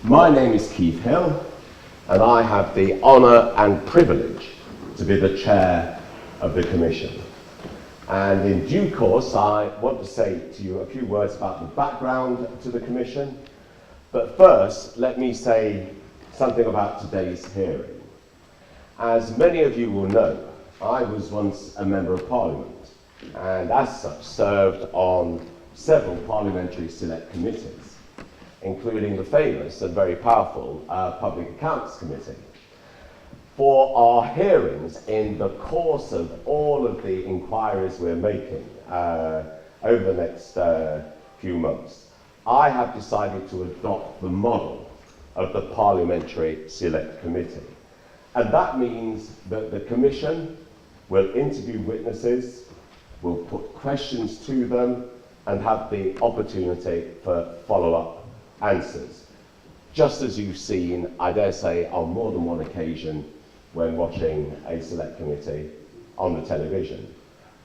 My name is Keith Hill, and I have the honour and privilege to be the chair of the Commission. And in due course, I want to say to you a few words about the background to the Commission. But first, let me say something about today's hearing. As many of you will know, I was once a Member of Parliament, and as such served on several parliamentary select committees, including the famous and very powerful Public Accounts Committee. For our hearings, in the course of all of the inquiries we're making over the next few months, I have decided to adopt the model of the Parliamentary Select Committee. And that means that the Commission will interview witnesses, will put questions to them, and have the opportunity for follow-up answers. Just as you've seen, I dare say, on more than one occasion when watching a select committee on the television.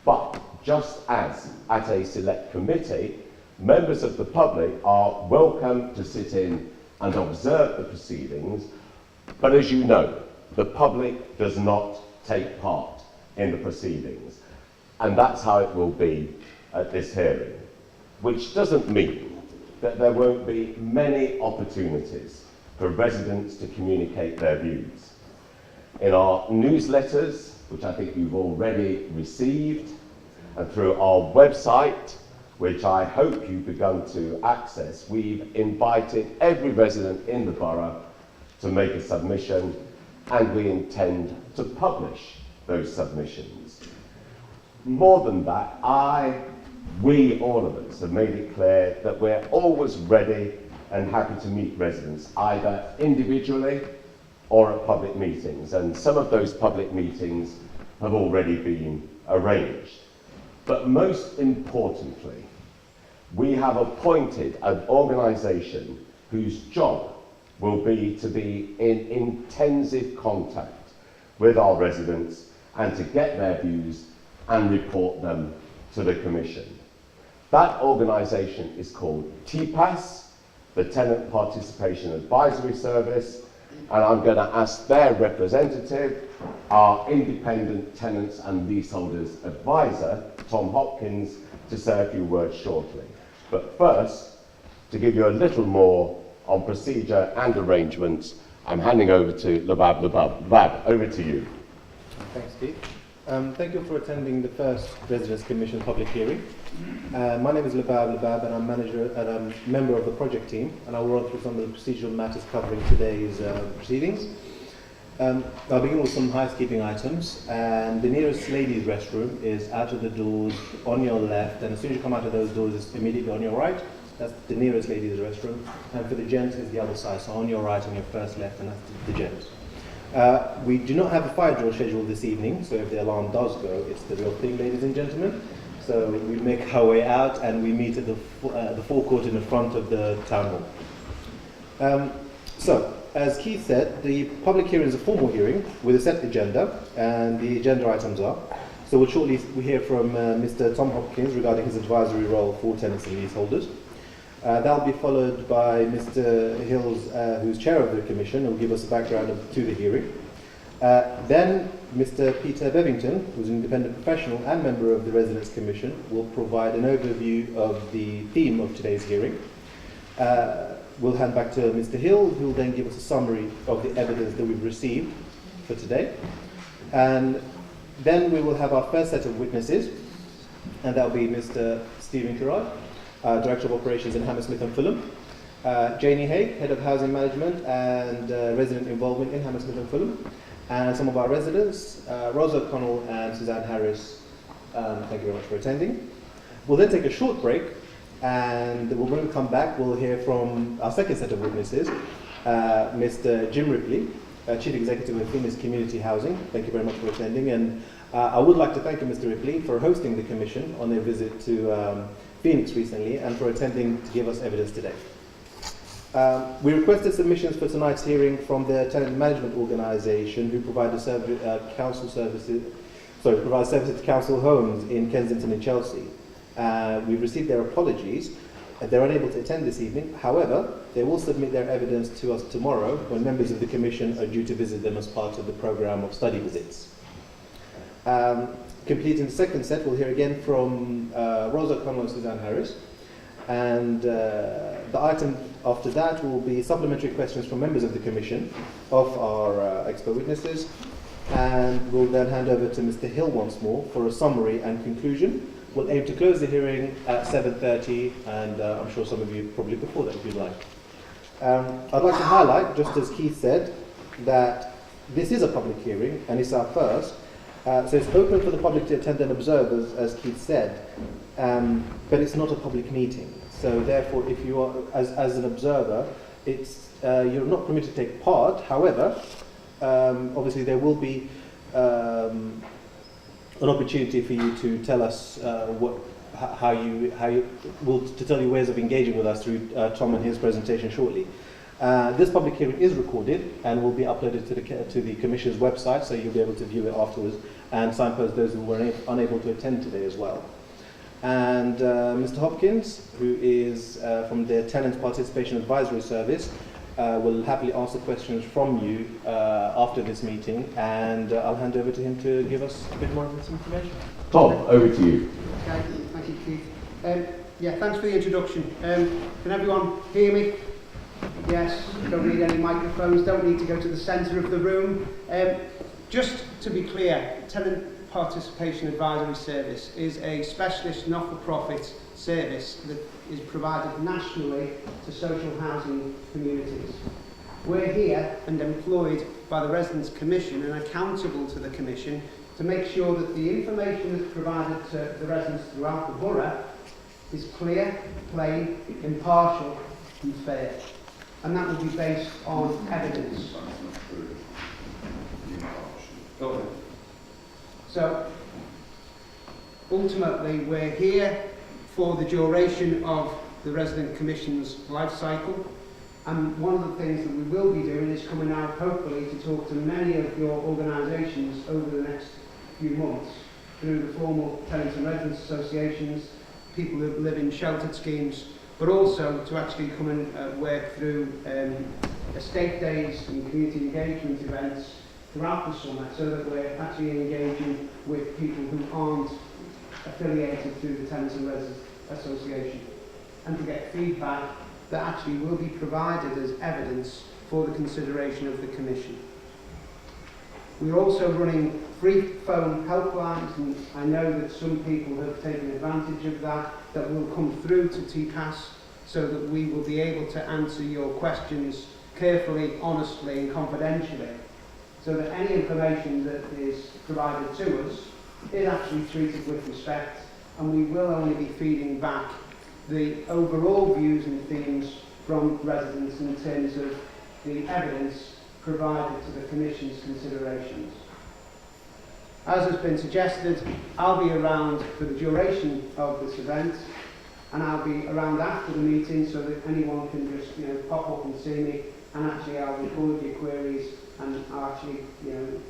But just as at a select committee, members of the public are welcome to sit in and observe the proceedings, but as you know, the public does not take part in the proceedings. And that's how it will be at this hearing, which doesn't mean that there won't be many opportunities for residents to communicate their views. In our newsletters, which I think you've already received, and through our website, which I hope you've begun to access, we've invited every resident in the borough to make a submission, and we intend to publish those submissions. More than that, we, all of us, have made it clear that we're always ready and happy to meet residents, either individually or at public meetings, and some of those public meetings have already been arranged. But most importantly, we have appointed an organisation whose job will be to be in intensive contact with our residents and to get their views and report them to the Commission. That organisation is called TPAS, the Tenant Participation Advisory Service, and I'm going to ask their representative, our Independent Tenants and Leaseholders Advisor, Tom Hopkins, to say a few words shortly. But first, to give you a little more on procedure and arrangements, I'm handing over to Labab. Labab, over to you. Thanks, Steve. Thank you for attending the first Residents' Commission public hearing. My name is Labab, and I'm a member of the project team, and I'll run through some of the procedural matters covering today's proceedings. I'll begin with some housekeeping items, and the nearest ladies' restroom is out of the doors on your left, and as soon as you come out of those doors, it's immediately on your right. That's the nearest ladies' restroom, and for the gents, it's the other side, so on your right and your first left, and that's the gents. We do not have a fire drill scheduled this evening, so if the alarm does go, it's the real thing, ladies and gentlemen. So we make our way out and we meet at the forecourt in the front of the town hall. So, as Keith said, the public hearing is a formal hearing with a set agenda, and the agenda items are. So we'll shortly hear from Mr. Tom Hopkins regarding his advisory role for tenants and leaseholders. That'll be followed by Mr. Hills, who's chair of the commission, who will give us a background to the hearing. Then Mr. Peter Bevington, who's an independent professional and member of the Residents' Commission, will provide an overview of the theme of today's hearing. We'll hand back to Mr. Hill, who will then give us a summary of the evidence that we've received for today. And then we will have our first set of witnesses, and that will be Mr. Stephen Kirard, Director of Operations in Hammersmith and Fulham, Janie Haig, Head of Housing Management and Resident Involvement in Hammersmith and Fulham, and some of our residents, Rosa O'Connell and Suzanne Harris. Thank you very much for attending. We'll then take a short break, and when we come back, we'll hear from our second set of witnesses, Mr. Jim Ripley, Chief Executive of Phoenix Community Housing. Thank you very much for attending, and I would like to thank you, Mr. Ripley, for hosting the Commission on their visit to Phoenix recently, and for attending to give us evidence today. We requested submissions for tonight's hearing from the tenant management organisation, who provide provide services to council homes in Kensington and Chelsea. We've received their apologies. They're unable to attend this evening. However, They will submit their evidence to us tomorrow when members of the Commission are due to visit them as part of the programme of study visits. Completing the second set, we'll hear again from Rosa Connell and Suzanne Harris. And the item after that will be supplementary questions from members of the Commission of our expert witnesses. And we'll then hand over to Mr. Hill once more for a summary and conclusion. We'll aim to close the hearing at 7:30, and I'm sure some of you probably before that if you'd like. I'd like to highlight, just as Keith said, that this is a public hearing and it's our first. So it's open for the public to attend and observe, as Keith said, but it's not a public meeting. So therefore, if you are, as an observer, you're not permitted to take part. However, obviously there will be an opportunity for you to tell us to tell you ways of engaging with us through Tom and his presentation shortly. This public hearing is recorded and will be uploaded to the Commission's website, so you'll be able to view it afterwards and signpost those who were unable to attend today as well. And Mr. Hopkins, who is from the Tenant Participation Advisory Service, will happily answer questions from you after this meeting, and I'll hand over to him to give us a bit more of this information. Tom, over to you. Okay, thank you, Keith. Yeah, thanks for the introduction. Can everyone hear me? Yes, don't need any microphones, don't need to go to the centre of the room. Just to be clear, Tenant Participation Advisory Service is a specialist not-for-profit service that is provided nationally to social housing communities. We're here and employed by the Residents' Commission and accountable to the Commission to make sure that the information that's provided to the residents throughout the borough is clear, plain, impartial and fair. And that will be based on evidence. So, ultimately, we're here for the duration of the Resident Commission's life cycle. And one of the things that we will be doing is coming out, hopefully, to talk to many of your organisations over the next few months through the formal tenants and residents associations, people who live in sheltered schemes, but also to actually come and work through estate days and community engagement events throughout the summer, so that we're actually engaging with people who aren't affiliated through the Tenants and Residents Association, and to get feedback that actually will be provided as evidence for the consideration of the Commission. We're also running free phone helplines, and I know that some people have taken advantage of that will come through to TPAS, so that we will be able to answer your questions carefully, honestly and confidentially, so that any information that is provided to us is actually treated with respect, and we will only be feeding back the overall views and themes from residents in terms of the evidence provided to the Commission's considerations. As has been suggested, I'll be around for the duration of this event, and I'll be around after the meeting so that anyone can just pop up and see me, and actually I'll record your queries, and I'll actually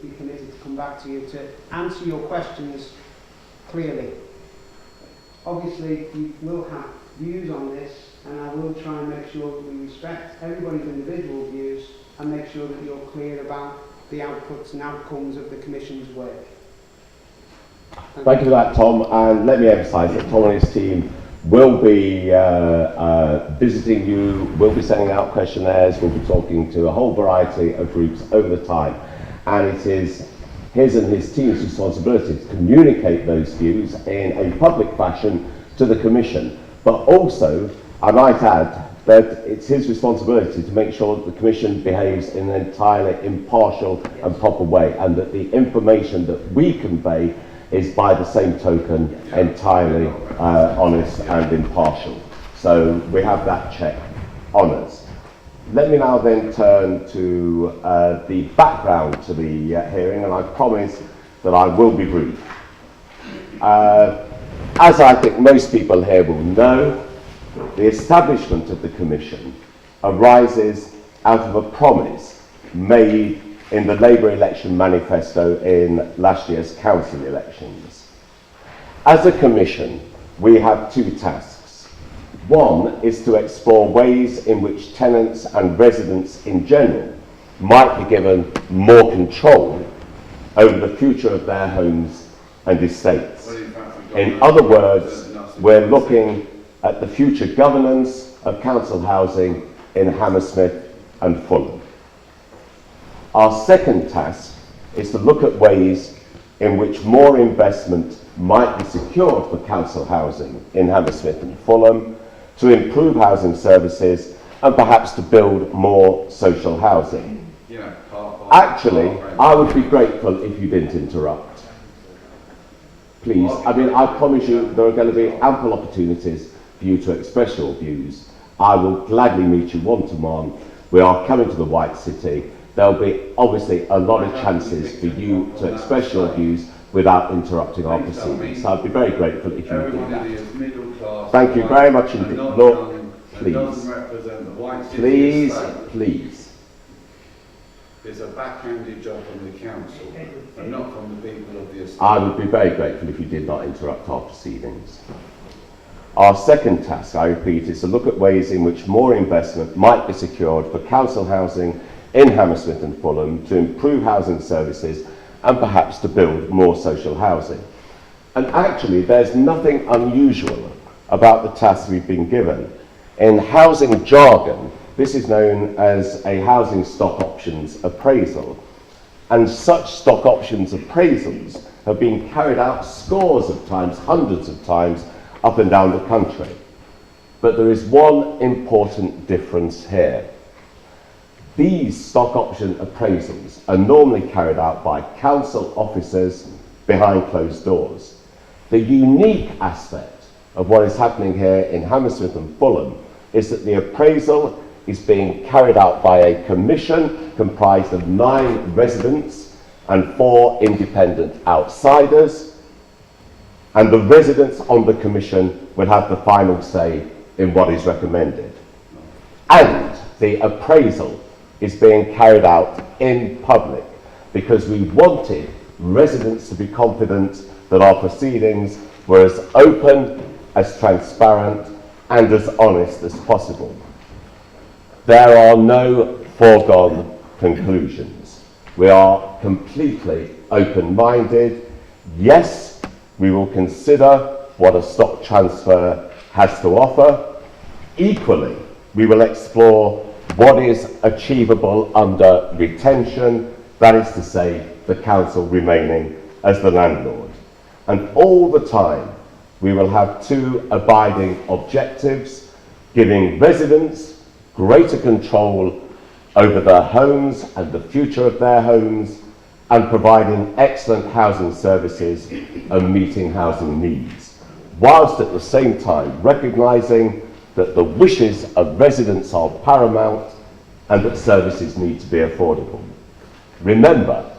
be committed to come back to you to answer your questions clearly. Obviously, you will have views on this, and I will try and make sure that we respect everybody's individual views and make sure that you're clear about the outputs and outcomes of the Commission's work. Thank you for that, Tom, and let me emphasise that Tom and his team will be visiting you, will be sending out questionnaires, we'll be talking to a whole variety of groups over the time, and it is his and his team's responsibility to communicate those views in a public fashion to the Commission, but also, I might add, that it's his responsibility to make sure that the Commission behaves in an entirely impartial and proper way, and that the information that we convey is by the same token entirely honest and impartial. So we have that check on us. Let me now then turn to the background to the hearing, and I promise that I will be brief. As I think most people here will know, the establishment of the Commission arises out of a promise made in the Labour election manifesto in last year's council elections. As a Commission, we have two tasks. One is to explore ways in which tenants and residents in general might be given more control over the future of their homes and estates. In other words, we're looking at the future governance of council housing in Hammersmith and Fulham. Our second task is to look at ways in which more investment might be secured for council housing in Hammersmith and Fulham to improve housing services and perhaps to build more social housing. Actually, I would be grateful if you didn't interrupt. Please, I mean, I promise you there are going to be ample opportunities for you to express your views. I will gladly meet you one-to-one. We are coming to the White City. There'll be obviously a lot of chances for you to express your views without interrupting our proceedings. So I'd be very grateful if you would do that. Thank you very much indeed. Look, please. Please, please. It's a backhanded job from the council, and not from the people of the estate. I would be very grateful if you did not interrupt our proceedings. Our second task, I repeat, is to look at ways in which more investment might be secured for council housing in Hammersmith and Fulham to improve housing services and perhaps to build more social housing. And actually, there's nothing unusual about the task we've been given. In housing jargon, this is known as a housing stock options appraisal. And such stock options appraisals have been carried out scores of times, hundreds of times, up and down the country. But there is one important difference here. These stock option appraisals are normally carried out by council officers behind closed doors. The unique aspect of what is happening here in Hammersmith and Fulham is that the appraisal is being carried out by a commission comprised of 9 residents and 4 independent outsiders, and the residents on the commission will have the final say in what is recommended. And the appraisal is being carried out in public because we wanted residents to be confident that our proceedings were as open, as transparent, and as honest as possible. There are no foregone conclusions. We are completely open-minded. Yes, we will consider what a stock transfer has to offer. Equally, we will explore what is achievable under retention, that is to say, the council remaining as the landlord. And all the time, we will have 2 abiding objectives: giving residents greater control over their homes and the future of their homes, and providing excellent housing services and meeting housing needs, whilst at the same time recognising that the wishes of residents are paramount and that services need to be affordable. Remember,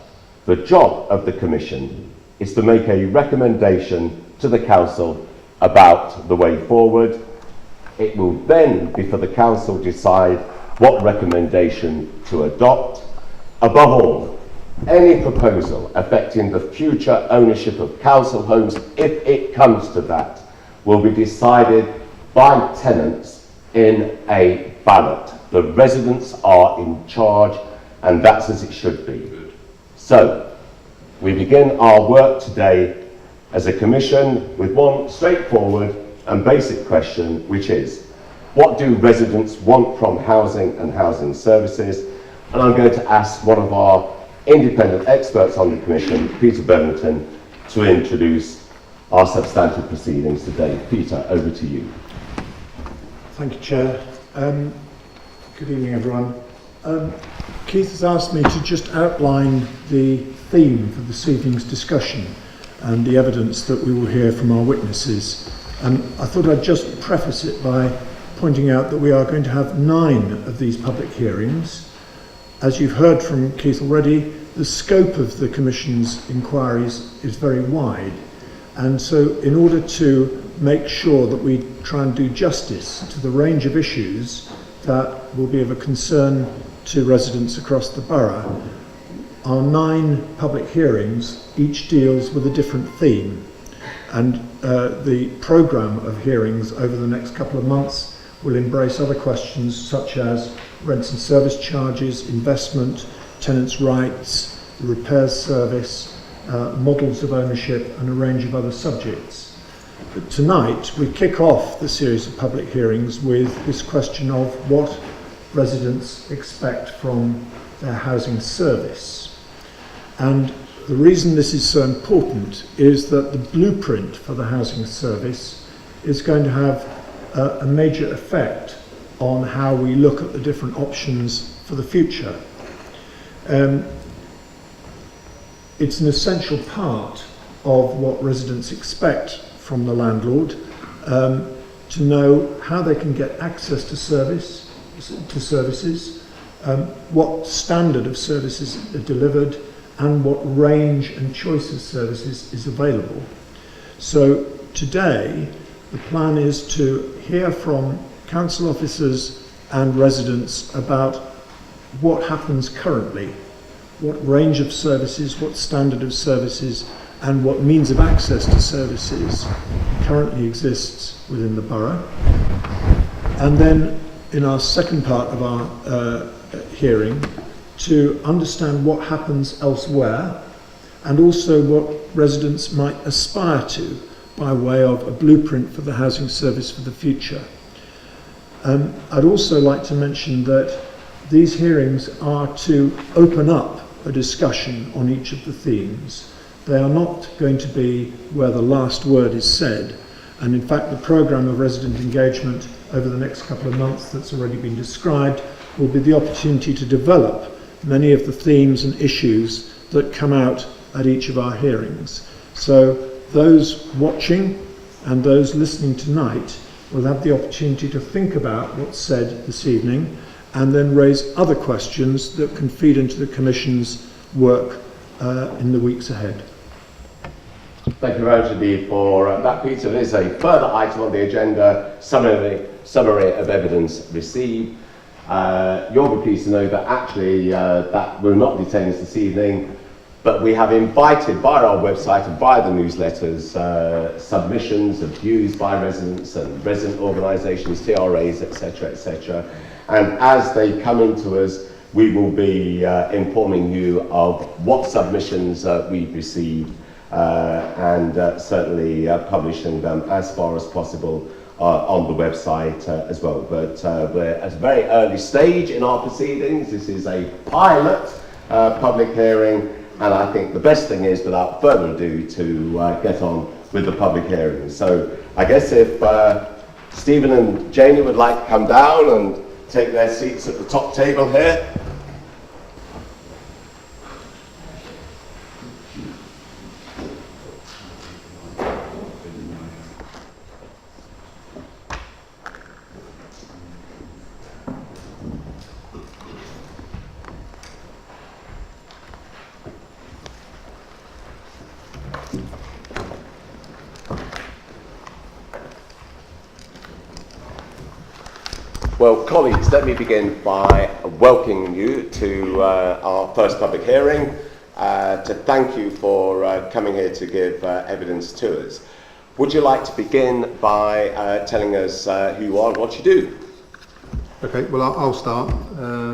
the job of the Commission is to make a recommendation to the Council about the way forward. It will then be for the Council to decide what recommendation to adopt. Above all, any proposal affecting the future ownership of council homes, if it comes to that, will be decided by tenants in a ballot. The residents are in charge, and that's as it should be. So, we begin our work today as a Commission with one straightforward and basic question, which is, what do residents want from housing and housing services? And I'm going to ask one of our independent experts on the Commission, Peter Bevington, to introduce our substantive proceedings today. Peter, over to you. Thank you, Chair. Good evening, everyone. Keith has asked me to just outline the theme for this evening's discussion and the evidence that we will hear from our witnesses. And I thought I'd just preface it by pointing out that we are going to have 9 of these public hearings. As you've heard from Keith already, the scope of the Commission's inquiries is very wide. And so in order to make sure that we try and do justice to the range of issues that will be of a concern to residents across the borough, our 9 public hearings each deals with a different theme. And the programme of hearings over the next couple of months will embrace other questions such as rents and service charges, investment, tenants' rights, the repairs service, models of ownership, and a range of other subjects. But tonight we kick off the series of public hearings with this question of what residents expect from their housing service. And the reason this is so important is that the blueprint for the housing service is going to have a major effect on how we look at the different options for the future. It's an essential part of what residents expect from the landlord, to know how they can get access to services, what standard of services are delivered, and what range and choice of services is available. So today, the plan is to hear from council officers and residents about what happens currently, what range of services, what standard of services, and what means of access to services currently exists within the borough. And then in our second part of our hearing, to understand what happens elsewhere and also what residents might aspire to by way of a blueprint for the housing service for the future. I'd also like to mention that these hearings are to open up a discussion on each of the themes. They are not going to be where the last word is said, and in fact the programme of resident engagement over the next couple of months that's already been described will be the opportunity to develop many of the themes and issues that come out at each of our hearings. So those watching and those listening tonight will have the opportunity to think about what's said this evening and then raise other questions that can feed into the Commission's work in the weeks ahead. Thank you very much indeed for that, Peter. There is a further item on the agenda, summary of evidence received. You'll be pleased to know that actually that will not detain us this evening, but we have invited via our website and via the newsletters submissions of views by residents and resident organisations, TRAs, etc., etc. And as they come into us, we will be informing you of what submissions we've received and certainly publishing them as far as possible on the website as well. But we're at a very early stage in our proceedings. This is a pilot public hearing, and I think the best thing is, without further ado, to get on with the public hearing. So I guess if Stephen and Janie would like to come down and take their seats at the top table here. Well, colleagues, let me begin by welcoming you to our first public hearing, to thank you for coming here to give evidence to us. Would you like to begin by telling us who you are and what you do? Okay, well, I'll start.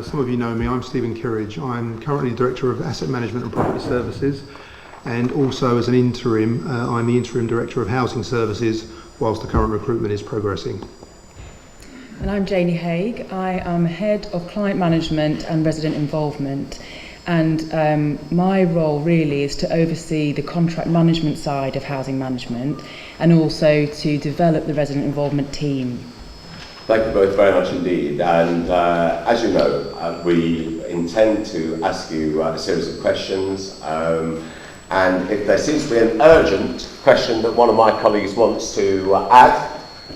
Some of you know me. I'm Stephen Curridge. I'm currently Director of Asset Management and Property Services, and also as an interim, I'm the Interim Director of Housing Services whilst the current recruitment is progressing. And I'm Janie Haig. I am Head of Client Management and Resident Involvement, and my role really is to oversee the contract management side of housing management and also to develop the resident involvement team. Thank you both very much indeed, and as you know, we intend to ask you a series of questions, and if there seems to be an urgent question that one of my colleagues wants to add,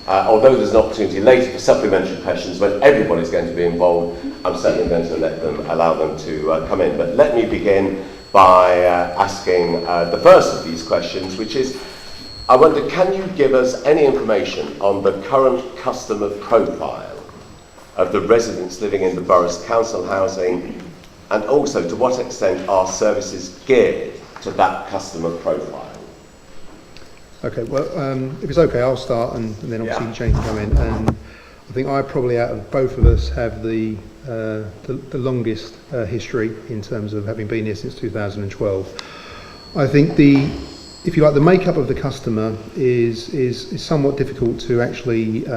although there's an opportunity later for supplementary questions when everybody's going to be involved, I'm certainly going to allow them to come in. But let me begin by asking the first of these questions, which is, I wonder, can you give us any information on the current customer profile of the residents living in the borough's council housing, and also to what extent are services geared to that customer profile? Okay, well, if it's okay, I'll start and then obviously Jane can come in. I think I probably, out of both of us, have the longest history in terms of having been here since 2012. I think if you like, the makeup of the customer is somewhat difficult to actually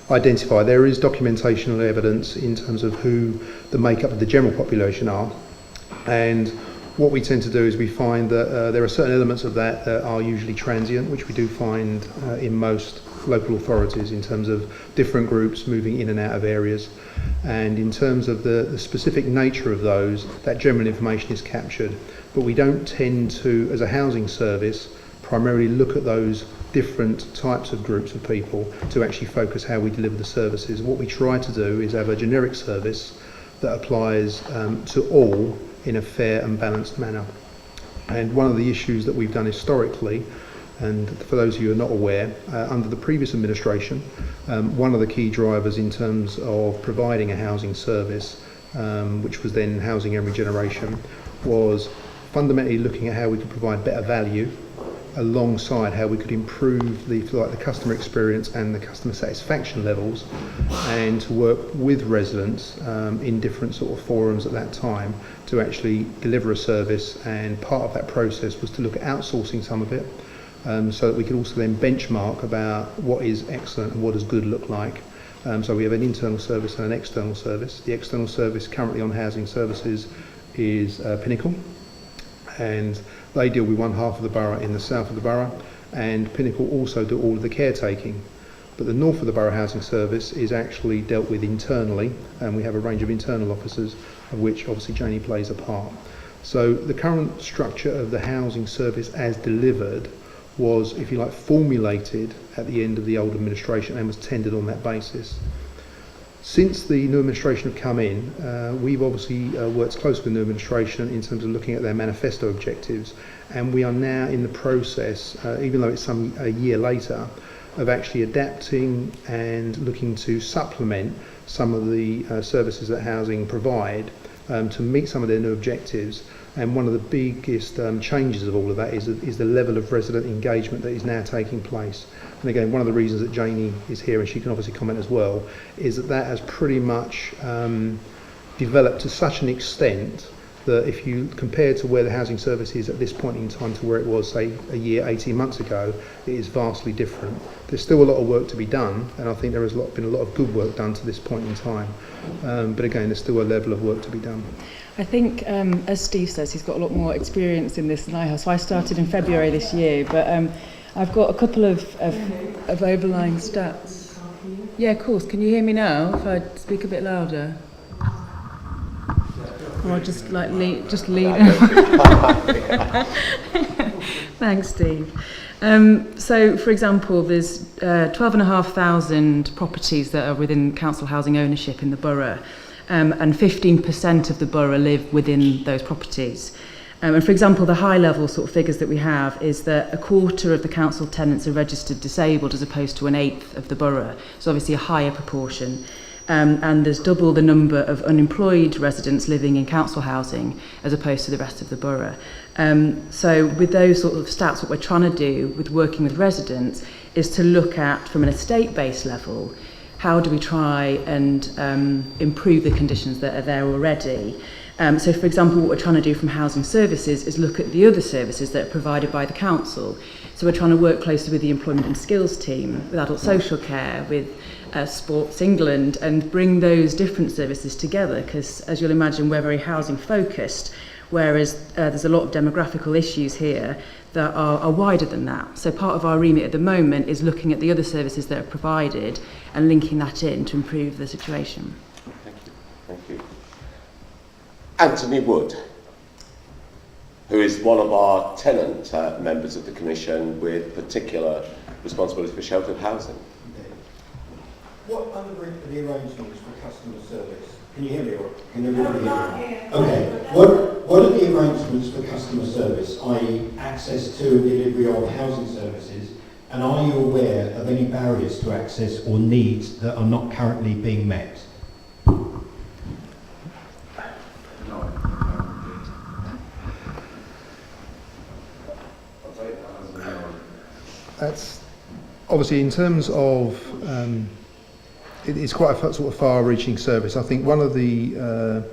identify. There is documentational evidence in terms of who the makeup of the general population are, and what we tend to do is we find that there are certain elements of that that are usually transient, which we do find in most local authorities in terms of different groups moving in and out of areas. And in terms of the specific nature of those, that general information is captured. But we don't tend to, as a housing service, primarily look at those different types of groups of people to actually focus how we deliver the services. What we try to do is have a generic service that applies to all in a fair and balanced manner. And one of the issues that we've done historically, and for those of you who are not aware, under the previous administration, one of the key drivers in terms of providing a housing service, which was then housing and regeneration, was fundamentally looking at how we could provide better value alongside how we could improve the customer experience and the customer satisfaction levels, and to work with residents in different sort of forums at that time to actually deliver a service. And part of that process was to look at outsourcing some of it, so that we could also then benchmark about what is excellent and what does good look like. So we have an internal service and an external service. The external service currently on housing services is Pinnacle, and they deal with one half of the borough in the south of the borough, and Pinnacle also do all of the caretaking. But the north of the borough housing service is actually dealt with internally, and we have a range of internal officers, of which obviously Janie plays a part. So the current structure of the housing service as delivered was, if you like, formulated at the end of the old administration and was tendered on that basis. Since the new administration have come in, we've obviously worked closely with the new administration in terms of looking at their manifesto objectives, and we are now in the process, even though it's a year later, of actually adapting and looking to supplement some of the services that housing provide to meet some of their new objectives. And one of the biggest changes of all of that is the level of resident engagement that is now taking place. And again, one of the reasons that Janie is here, and she can obviously comment as well, is that has pretty much developed to such an extent that if you compare to where the housing service is at this point in time to where it was, say, a year, 18 months ago, it is vastly different. There's still a lot of work to be done, and I think there has been a lot of good work done to this point in time. But again, there's still a level of work to be done. I think, as Steve says, he's got a lot more experience in this than I have. So I started in February this year, but I've got a couple of overlying stats. Yeah, of course. Can you hear me now if I speak a bit louder? Or just lean. Thanks, Steve. So, for example, there's 12,500 properties that are within council housing ownership in the borough. And 15% of the borough live within those properties. And for example, the high level sort of figures that we have is that a quarter of the council tenants are registered disabled as opposed to an eighth of the borough. So obviously a higher proportion. And there's double the number of unemployed residents living in council housing as opposed to the rest of the borough. So with those sort of stats, what we're trying to do with working with residents is to look at, from an estate-based level, how do we try and improve the conditions that are there already. So, for example, what we're trying to do from housing services is look at the other services that are provided by the council. So we're trying to work closely with the employment and skills team, with adult social care, with Sports England, and bring those different services together, because as you'll imagine, we're very housing focused, whereas there's a lot of demographical issues here that are wider than that. So part of our remit at the moment is looking at the other services that are provided and linking that in to improve the situation. Thank you. Anthony Wood, who is one of our tenant members of the Commission with particular responsibility for sheltered housing. What are the arrangements for customer service? Can you hear me? Or can everybody hear me? Okay. What are the arrangements for customer service, i.e. access to and delivery of housing services, and are you aware of any barriers to access or needs that are not currently being met? That's obviously in terms of it's quite a sort of far-reaching service. I think one of the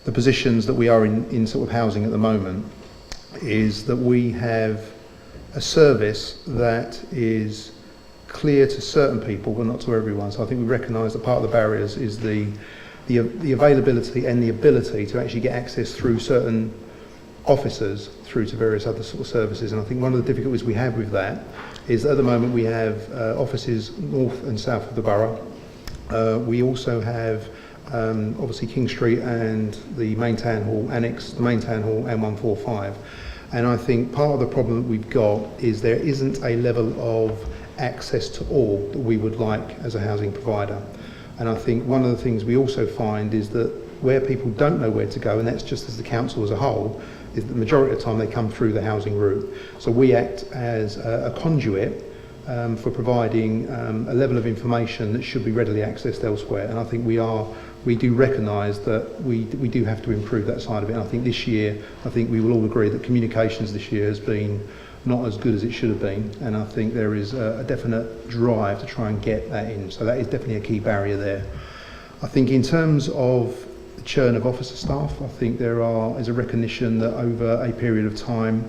positions that we are in sort of housing at the moment is that we have a service that is clear to certain people but not to everyone. So I think we recognise that part of the barriers is the availability and the ability to actually get access through certain officers through to various other sort of services. And I think one of the difficulties we have with that is that at the moment we have offices north and south of the borough. We also have obviously King Street and the main town hall annex, the main town hall and 145. And I think part of the problem that we've got is there isn't a level of access to all that we would like as a housing provider. And I think one of the things we also find is that where people don't know where to go, and that's just as the council as a whole, is that the majority of the time they come through the housing route. So we act as a conduit for providing a level of information that should be readily accessed elsewhere. And I think we do recognise that we do have to improve that side of it. And I think this year, I think we will all agree that communications this year has been not as good as it should have been, and I think there is a definite drive to try and get that in. So that is definitely a key barrier there. I think in terms of the churn of officer staff, I think there is a recognition that over a period of time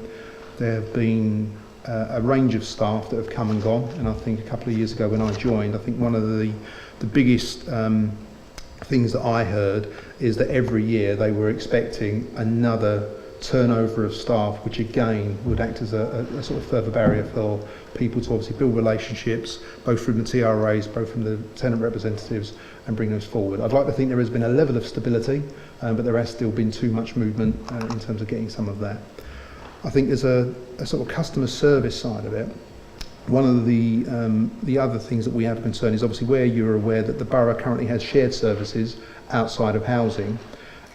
there have been a range of staff that have come and gone. And I think a couple of years ago when I joined, I think one of the biggest things that I heard is that every year they were expecting another turnover of staff, which again would act as a sort of further barrier for people to obviously build relationships, both from the TRAs, both from the tenant representatives, and bring those forward. I'd like to think there has been a level of stability, but there has still been too much movement in terms of getting some of that. I think there's a sort of customer service side of it. One of the other things that we have concern is obviously where you're aware that the borough currently has shared services outside of housing,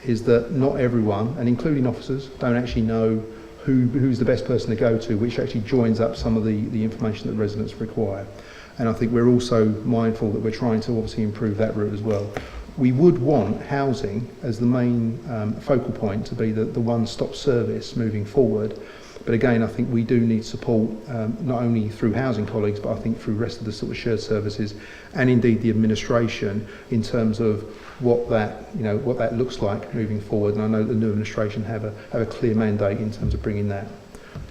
is that not everyone, and including officers, don't actually know who's the best person to go to, which actually joins up some of the information that residents require. And I think we're also mindful that we're trying to obviously improve that route as well. We would want housing as the main focal point to be the one-stop service moving forward. But again, I think we do need support not only through housing colleagues, but I think through the rest of the sort of shared services and indeed the administration in terms of what that looks like moving forward. And I know the new administration have a clear mandate in terms of bringing that.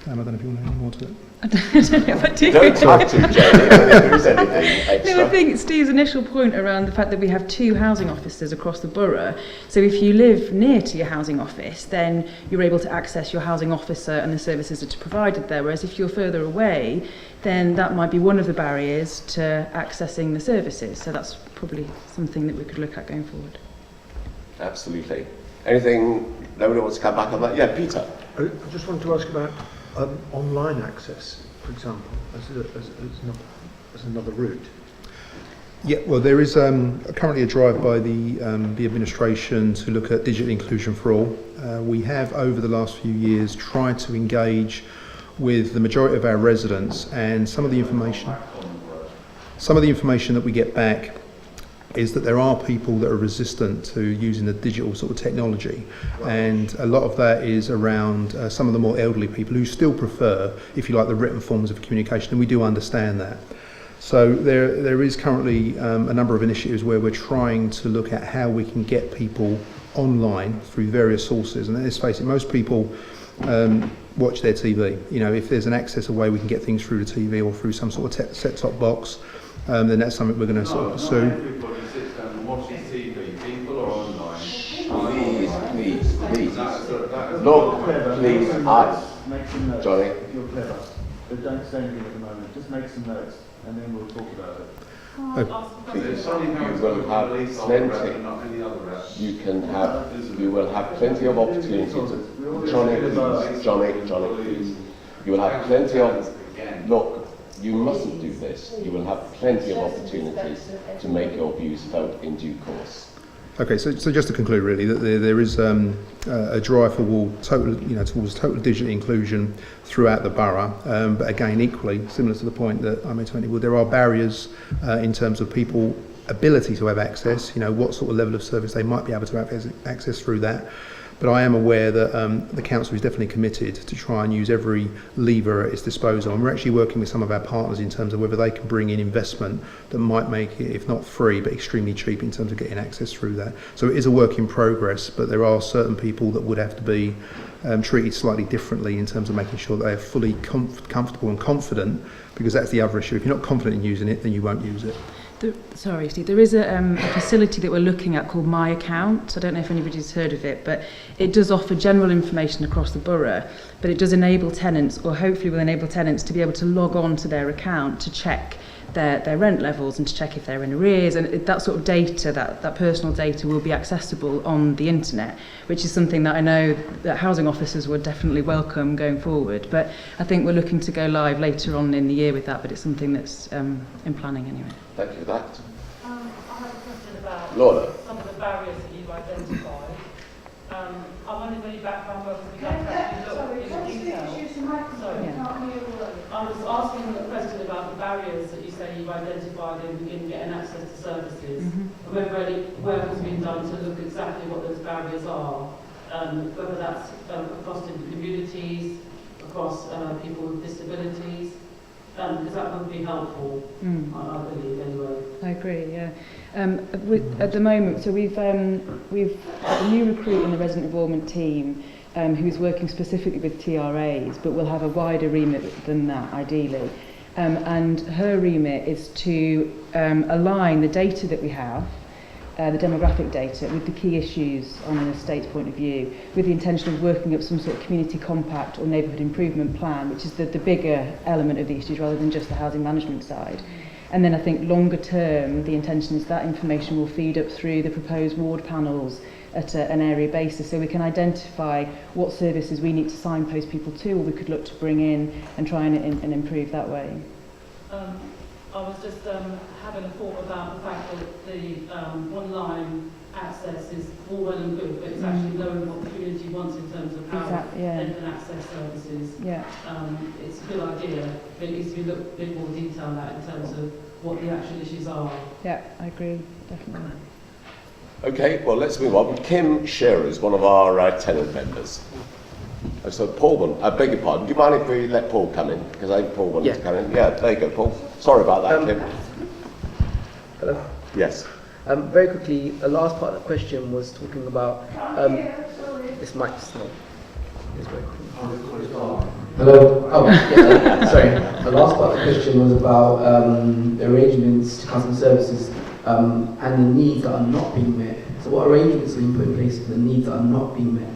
I don't know if you want to add any more to it. I don't know if I do. You don't have to, Jamie, if there is anything extra. No, I think Steve's initial point around the fact that we have 2 housing officers across the borough. So if you live near to your housing office, then you're able to access your housing officer and the services that are provided there. Whereas if you're further away, then that might be one of the barriers to accessing the services. So that's probably something that we could look at going forward. Absolutely. Anything, nobody wants to come back on that? Yeah, Peter. I just wanted to ask about online access, for example, as another route. Yeah, well, there is currently a drive by the administration to look at digital inclusion for all. We have, over the last few years, tried to engage with the majority of our residents, and some of the information that we get back is that there are people that are resistant to using the digital sort of technology, and a lot of that is around some of the more elderly people who still prefer, if you like, the written forms of communication, and we do understand that. So there is currently a number of initiatives where we're trying to look at how we can get people online through various sources, and let's face it, most people watch their TV. You know, if there's an access a way we can get things through the TV or through some sort of set-top box, then that's something we're going to sort of pursue. Not everybody sits down and watches TV. People are online. Please. Look, please, Make some notes. Johnny. If you're clever, but don't say anything at the moment. Just make some notes, and then we'll talk about it. there's something You will have plenty. not any other rep. You will have plenty of opportunities. Johnny, please. You will have plenty of. Look, you mustn't do this. You will have plenty of opportunities to make your views felt in due course. Okay, so just to conclude, really, that there is a drive towards total digital inclusion throughout the borough. But again, equally similar to the point that I made to Andy, there are barriers in terms of people ability to have access. You know, what sort of level of service they might be able to have access through that. But I am aware that the council is definitely committed to try and use every lever at its disposal. And we're actually working with some of our partners in terms of whether they can bring in investment that might make it, if not free, but extremely cheap in terms of getting access through that. So it is a work in progress, but there are certain people that would have to be treated slightly differently in terms of making sure that they are fully comfortable and confident, because that's the other issue. If you're not confident in using it, then you won't use it. Sorry, Steve, there is a facility that we're looking at called My Account. I don't know if anybody's heard of it, but it does offer general information across the borough, but it does enable tenants, or hopefully will enable tenants, to be able to log on to their account to check their rent levels and to check if they're in arrears, and that sort of data, that personal data, will be accessible on the internet, which is something that I know that housing officers would definitely welcome going forward. But I think we're looking to go live later on in the year with that, but it's something that's in planning anyway. Thank you for that. I have a question about Lorna. some of the barriers that you've identified. I wondered when your background work has begun to actually look in detail. I was asking a question about the barriers that you say you've identified in getting access to services, and whether any work has been done to look exactly what those barriers are, whether that's across different communities, across people with disabilities, because that would be helpful, I believe, anyway. I agree, yeah. At the moment, so we've got a new recruit in the resident involvement team who's working specifically with TRAs, but will have a wider remit than that, ideally. And her remit is to align the data that we have, the demographic data, with the key issues on an estate's point of view, with the intention of working up some sort of community compact or neighbourhood improvement plan, which is the bigger element of the issues rather than just the housing management side. And then I think longer term, the intention is that information will feed up through the proposed ward panels at an area basis, so we can identify what services we need to signpost people to, or we could look to bring in and try and improve that way. I was just having a thought about the fact that the online access is all well and good, but it's actually knowing what the community wants in terms of how they can access services. Yeah. It's a good idea, but it needs to be looked a bit more detail at in terms of what the actual issues are. Yeah, I agree, definitely. Okay, well, let's move on. Kim Shearer is one of our tenant members. So Paul, I beg your pardon, do you mind if we let Paul come in? Because I think Paul wanted to come in. Yeah, there you go, Paul. Sorry about that, Kim. Hello? Yes. Very quickly, the last part of the question was talking about... this mic's not... Hello? Oh, yeah, sorry. The last part of the question was about arrangements to customer services and the needs that are not being met. So what arrangements are being put in place for the needs that are not being met?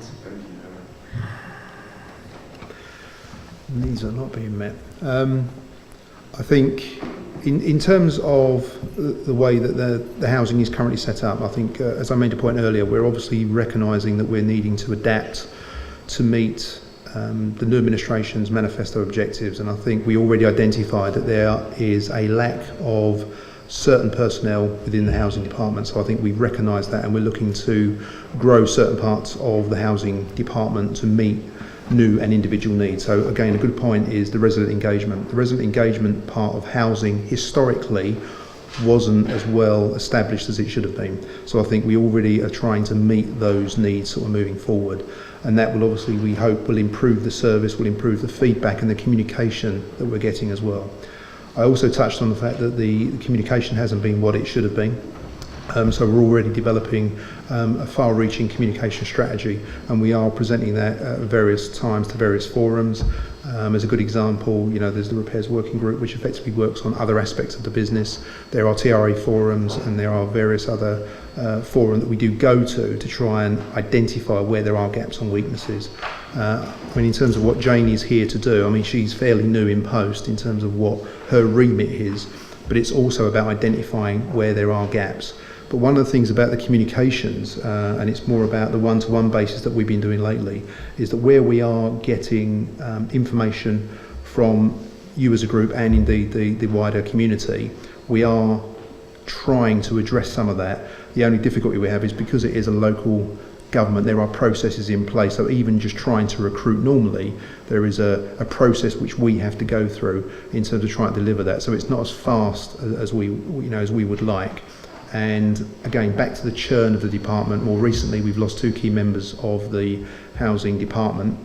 Needs are not being met. I think in terms of the way that the housing is currently set up, I think, as I made a point earlier, we're obviously recognising that we're needing to adapt to meet the new administration's manifesto objectives, and I think we already identified that there is a lack of certain personnel within the housing department, so I think we've recognised that, and we're looking to grow certain parts of the housing department to meet new and individual needs. So again, a good point is the resident engagement. The resident engagement part of housing historically wasn't as well established as it should have been. So I think we already are trying to meet those needs sort of moving forward. And that will obviously, we hope, will improve the service, will improve the feedback and the communication that we're getting as well. I also touched on the fact that the communication hasn't been what it should have been. So we're already developing a far-reaching communication strategy, and we are presenting that at various times to various forums. As a good example, you know, there's the repairs working group, which effectively works on other aspects of the business. There are TRA forums, and there are various other forums that we do go to try and identify where there are gaps and weaknesses. I mean, in terms of what Janie's here to do, I mean, she's fairly new in post in terms of what her remit is, but it's also about identifying where there are gaps. But one of the things about the communications, and it's more about the one-to-one basis that we've been doing lately, is that where we are getting information from you as a group and indeed the wider community, we are trying to address some of that. The only difficulty we have is because it is a local government, there are processes in place. So even just trying to recruit normally, there is a process which we have to go through in terms of trying to deliver that. So it's not as fast as we would like. And again, back to the churn of the department, more recently we've lost 2 key members of the housing department,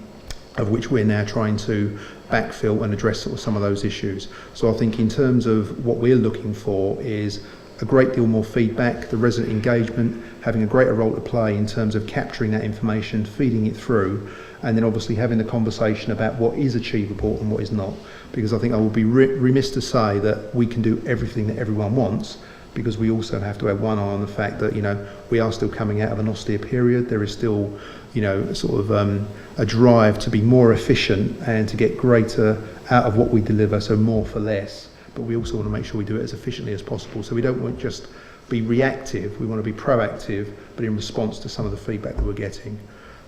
of which we're now trying to backfill and address sort of some of those issues. So I think in terms of what we're looking for is a great deal more feedback, the resident engagement, having a greater role to play in terms of capturing that information, feeding it through, and then obviously having the conversation about what is achievable and what is not. Because I think I would be remiss to say that we can do everything that everyone wants, because we also have to have one eye on the fact that, you know, we are still coming out of an austere period. There is still, you know, sort of a drive to be more efficient and to get greater out of what we deliver, so more for less. But we also want to make sure we do it as efficiently as possible. So we don't want to just be reactive, we want to be proactive, but in response to some of the feedback that we're getting.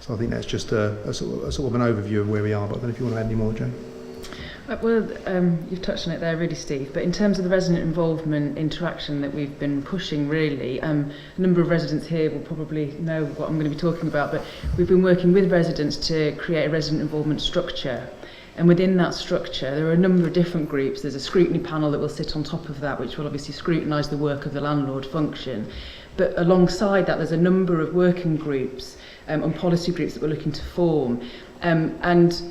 So I think that's just a sort of an overview of where we are, but I don't know if you want to add any more, Jane. Well, you've touched on it there really, Steve, but in terms of the resident involvement interaction that we've been pushing really, a number of residents here will probably know what I'm going to be talking about, but we've been working with residents to create a resident involvement structure. And within that structure, there are a number of different groups. There's a scrutiny panel that will sit on top of that, which will obviously scrutinise the work of the landlord function. But alongside that, there's a number of working groups and policy groups that we're looking to form. And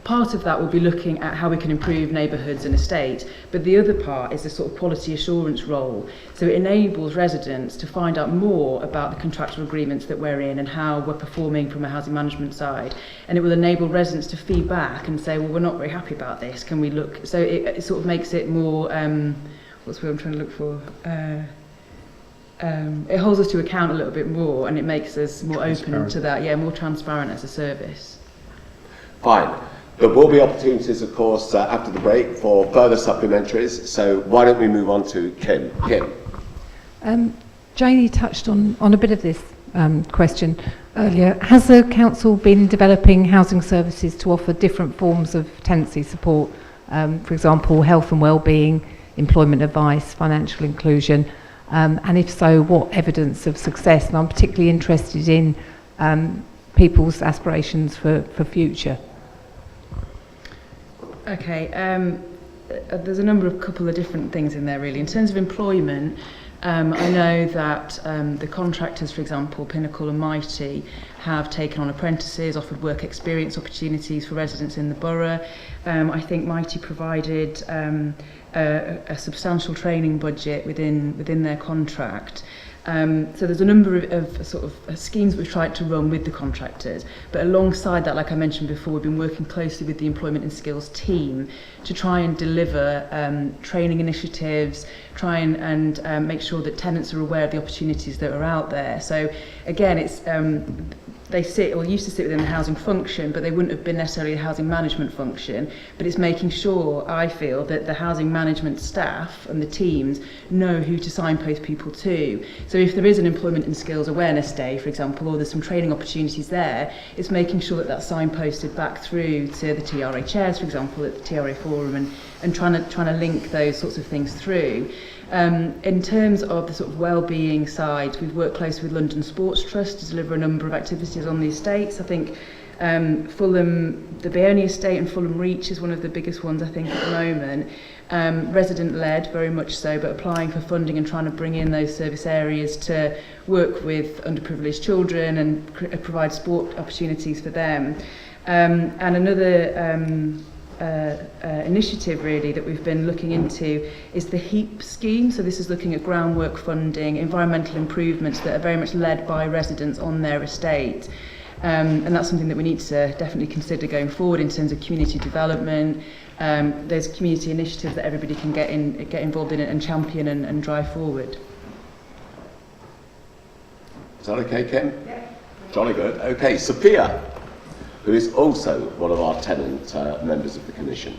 part of that will be looking at how we can improve neighbourhoods and estates, but the other part is the sort of quality assurance role. So it enables residents to find out more about the contractual agreements that we're in and how we're performing from a housing management side. And it will enable residents to feed back and say, well, we're not very happy about this, can we look? So it sort of makes it more, what's the word I'm trying to look for? It holds us to account a little bit more, and it makes us more open to that, more transparent as a service. Fine. There will be opportunities, of course, after the break for further supplementaries. So why don't we move on to Kim? Kim. Janie touched on a bit of this question earlier. Has the council been developing housing services to offer different forms of tenancy support? For example, health and wellbeing, employment advice, financial inclusion, and if so, what evidence of success? And I'm particularly interested in people's aspirations for future. Okay, there's a couple of different things in there really. In terms of employment, I know that the contractors, for example, Pinnacle and Mighty, have taken on apprentices, offered work experience opportunities for residents in the borough. I think Mighty provided a substantial training budget within their contract. So there's a number of sort of schemes we've tried to run with the contractors, but alongside that, like I mentioned before, we've been working closely with the employment and skills team to try and deliver training initiatives, try and make sure that tenants are aware of the opportunities that are out there. So again, it's they sit or used to sit within the housing function, but they wouldn't have been necessarily a housing management function. But it's making sure, I feel, that the housing management staff and the teams know who to signpost people to. So if there is an employment and skills awareness day, for example, or there's some training opportunities there, it's making sure that that's signposted back through to the TRA chairs, for example, at the TRA forum, and trying to link those sorts of things through. In terms of the sort of wellbeing side, we've worked closely with London Sports Trust to deliver a number of activities on the estates. I think Fulham, the Bayonne estate and Fulham Reach is one of the biggest ones, I think, at the moment. Resident-led, very much so, but applying for funding and trying to bring in those service areas to work with underprivileged children and provide sport opportunities for them. And another initiative really that we've been looking into is the HEAP scheme. So this is looking at groundwork funding, environmental improvements that are very much led by residents on their estate. And that's something that we need to definitely consider going forward in terms of community development. There's community initiatives that everybody can get involved in and champion and drive forward. Is that okay, Kim? Yeah. Jolly good. Okay, Sophia, who is also one of our tenant members of the Commission.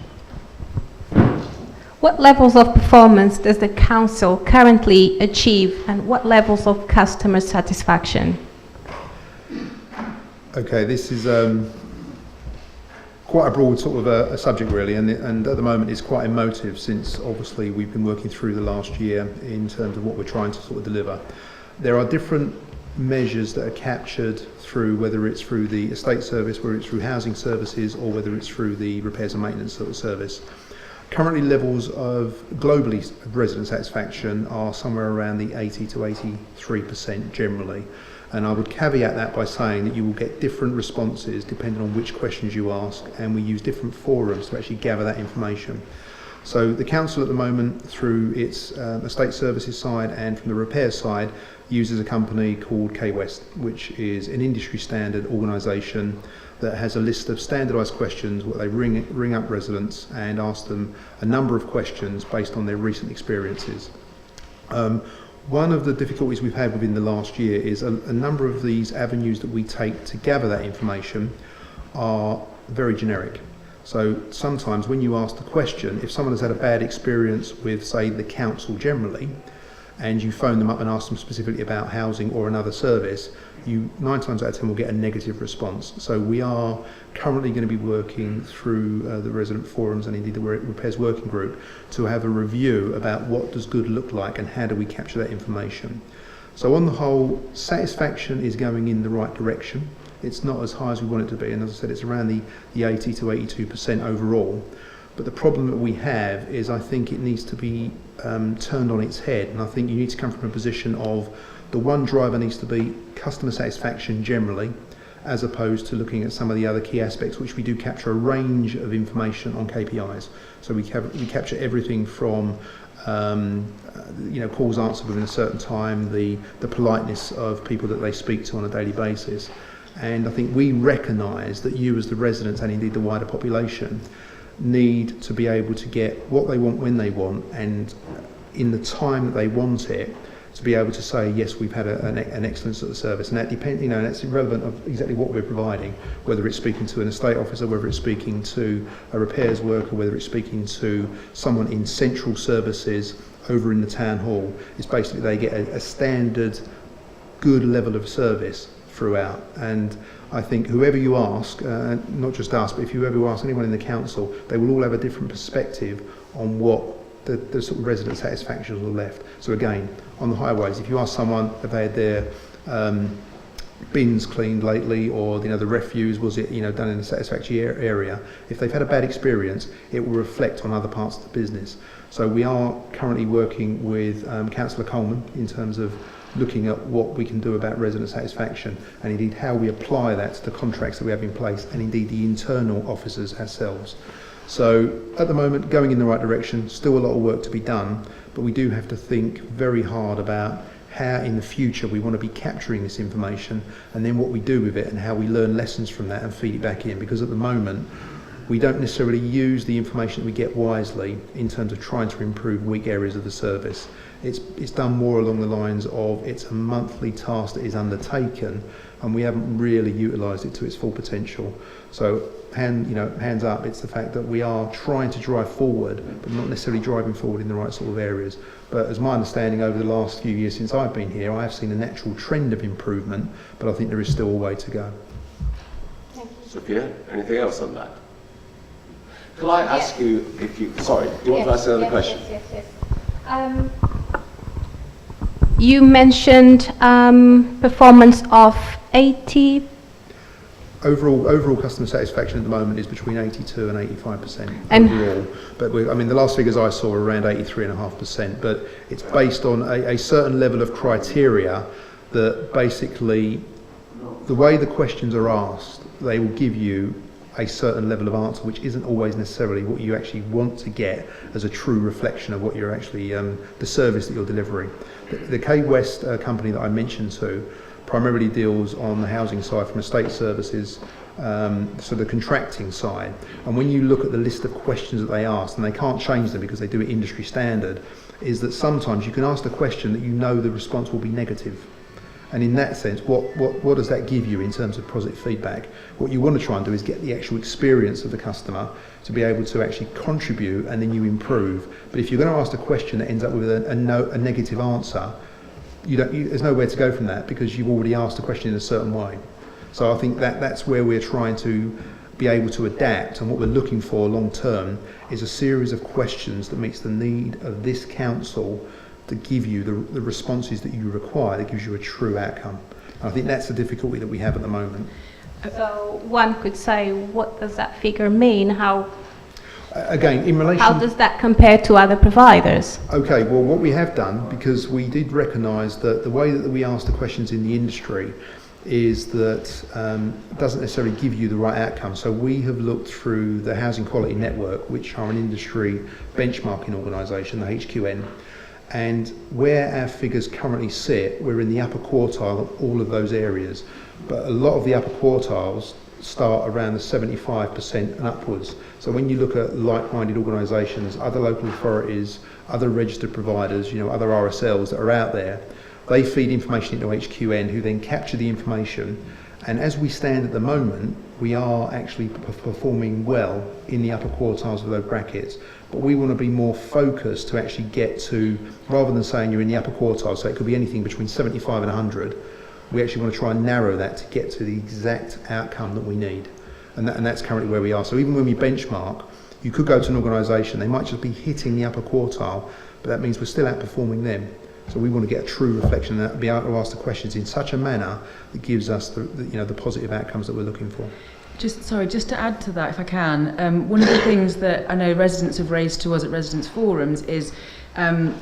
What levels of performance does the Council currently achieve, and what levels of customer satisfaction? Okay, this is quite a broad sort of a subject really, and at the moment it's quite emotive, since obviously we've been working through the last year in terms of what we're trying to sort of deliver. There are different measures that are captured through, whether it's through the estate service, whether it's through housing services, or whether it's through the repairs and maintenance sort of service. Currently levels of globally resident satisfaction are somewhere around the 80 to 83% generally. And I would caveat that by saying that you will get different responses depending on which questions you ask, and we use different forums to actually gather that information. So the council at the moment, through its estate services side and from the repair side, uses a company called K-West, which is an industry standard organisation that has a list of standardised questions where they ring up residents and ask them a number of questions based on their recent experiences. One of the difficulties we've had within the last year is a number of these avenues that we take to gather that information are very generic. So sometimes when you ask the question, if someone has had a bad experience with, say, the council generally, and you phone them up and ask them specifically about housing or another service, you 9 times out of 10 will get a negative response. So we are currently going to be working through the resident forums and indeed the repairs working group to have a review about what does good look like and how do we capture that information. So on the whole, satisfaction is going in the right direction. It's not as high as we want it to be, and as I said, it's around the 80 to 82% overall. But the problem that we have is I think it needs to be turned on its head, and I think you need to come from a position of the one driver needs to be customer satisfaction generally, as opposed to looking at some of the other key aspects, which we do capture a range of information on KPIs. So we capture everything from calls answered within a certain time, the politeness of people that they speak to on a daily basis. And I think we recognise that you as the residents and indeed the wider population need to be able to get what they want when they want and in the time that they want it, to be able to say, yes, we've had an excellence at the service. And that depends, and that's irrelevant of exactly what we're providing, whether it's speaking to an estate officer, whether it's speaking to a repairs worker, whether it's speaking to someone in central services over in the town hall. It's basically they get a standard good level of service throughout. And I think whoever you ask, not just us, but if you ever ask anyone in the council, they will all have a different perspective on what the sort of resident satisfaction on the left. So again, on the highways, if you ask someone if they had their bins cleaned lately, or the refuse, was it done in a satisfactory area, if they've had a bad experience, it will reflect on other parts of the business. So we are currently working with Councillor Coleman in terms of looking at what we can do about resident satisfaction and indeed how we apply that to the contracts that we have in place and indeed the internal officers ourselves. So at the moment, going in the right direction, still a lot of work to be done, but we do have to think very hard about how in the future we want to be capturing this information and then what we do with it and how we learn lessons from that and feed it back in, because at the moment we don't necessarily use the information that we get wisely in terms of trying to improve weak areas of the service. It's done more along the lines of it's a monthly task that is undertaken and we haven't really utilised it to its full potential. So hands up, it's the fact that we are trying to drive forward but not necessarily driving forward in the right sort of areas. But as my understanding over the last few years since I've been here, I have seen a natural trend of improvement, but I think there is still a way to go. Sophia, anything else on that? Could I ask you if you, sorry, do you want to ask another question? Yes. You mentioned performance of 80. Overall customer satisfaction at the moment is between 82 and 85% overall. But the last figures I saw were around 83.5%. But it's based on a certain level of criteria that basically, the way the questions are asked, they will give you a certain level of answer, which isn't always necessarily what you actually want to get as a true reflection of what you're actually, the service that you're delivering. The K-West company that I mentioned to primarily deals on the housing side from estate services, so the contracting side. And when you look at the list of questions that they ask, and they can't change them because they do it industry standard, is that sometimes you can ask the question that you know the response will be negative. And in that sense, what does that give you in terms of positive feedback? What you want to try and do is get the actual experience of the customer to be able to actually contribute, and then you improve. But if you're going to ask a question that ends up with a negative answer, there's nowhere to go from that because you've already asked the question in a certain way. So I think that's where we're trying to be able to adapt, and what we're looking for long term is a series of questions that meets the need of this council to give you the responses that you require, that gives you a true outcome. And I think that's the difficulty that we have at the moment. So one could say, what does that figure mean? How? Again, in relation... How does that compare to other providers? Okay, well, what we have done, because we did recognise that the way that we ask the questions in the industry is that doesn't necessarily give you the right outcome. So we have looked through the Housing Quality Network, which are an industry benchmarking organisation, the HQN, and where our figures currently sit, we're in the upper quartile of all of those areas. But a lot of the upper quartiles start around the 75% and upwards. So when you look at like-minded organisations, other local authorities, other registered providers, other RSLs that are out there, they feed information into HQN, who then capture the information. And as we stand at the moment, we are actually performing well in the upper quartiles of those brackets. But we want to be more focused to actually get to, rather than saying you're in the upper quartile, so it could be anything between 75 and 100, we actually want to try and narrow that to get to the exact outcome that we need. And that's currently where we are. So even when we benchmark, you could go to an organisation, they might just be hitting the upper quartile, but that means we're still outperforming them. So we want to get a true reflection and be able to ask the questions in such a manner that gives us the positive outcomes that we're looking for. Just to add to that, if I can, one of the things that I know residents have raised to us at residents' forums is a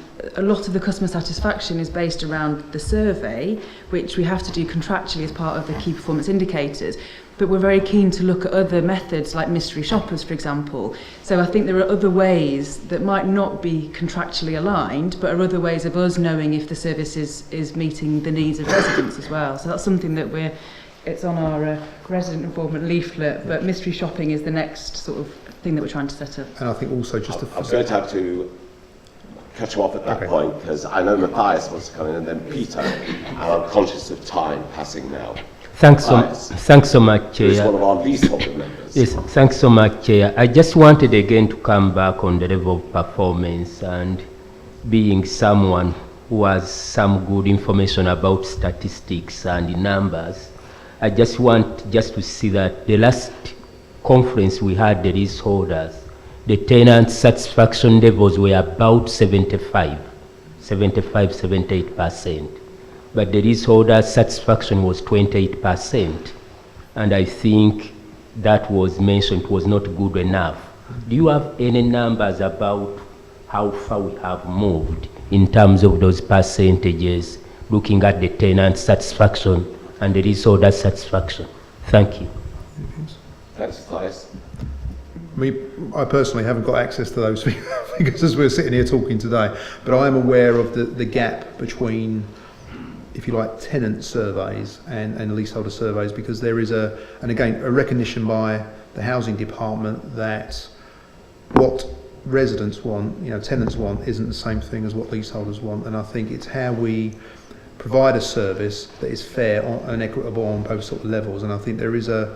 lot of the customer satisfaction is based around the survey, which we have to do contractually as part of the key performance indicators. But we're very keen to look at other methods like mystery shoppers, for example. So I think there are other ways that might not be contractually aligned, but are other ways of us knowing if the service is meeting the needs of residents as well. So that's something that it's on our resident involvement leaflet, but mystery shopping is the next sort of thing that we're trying to set up. And I think also just I was going to have to cut you off at that point, because I know Matthias wants to come in, and then Peter, and I'm conscious of time passing now. Thanks so much, Chair. He's one of our leaseholder members. Yes, thanks so much, Chair. I just wanted again to come back on the level of performance, and being someone who has some good information about statistics and numbers, I just want to see that the last conference we had, the leaseholders, the tenant satisfaction levels were about 78%. But the leaseholder satisfaction was 28%. And I think that was mentioned was not good enough. Do you have any numbers about how far we have moved in terms of those percentages, looking at the tenant satisfaction and the leaseholder satisfaction? Thank you. Thanks, Matthias. I personally haven't got access to those figures as we're sitting here talking today, but I am aware of the gap between, if you like, tenant surveys and leaseholder surveys, because there is a recognition by the housing department that what residents want, tenants want, isn't the same thing as what leaseholders want. And I think it's how we provide a service that is fair and equitable on both sort of levels. And I think there is a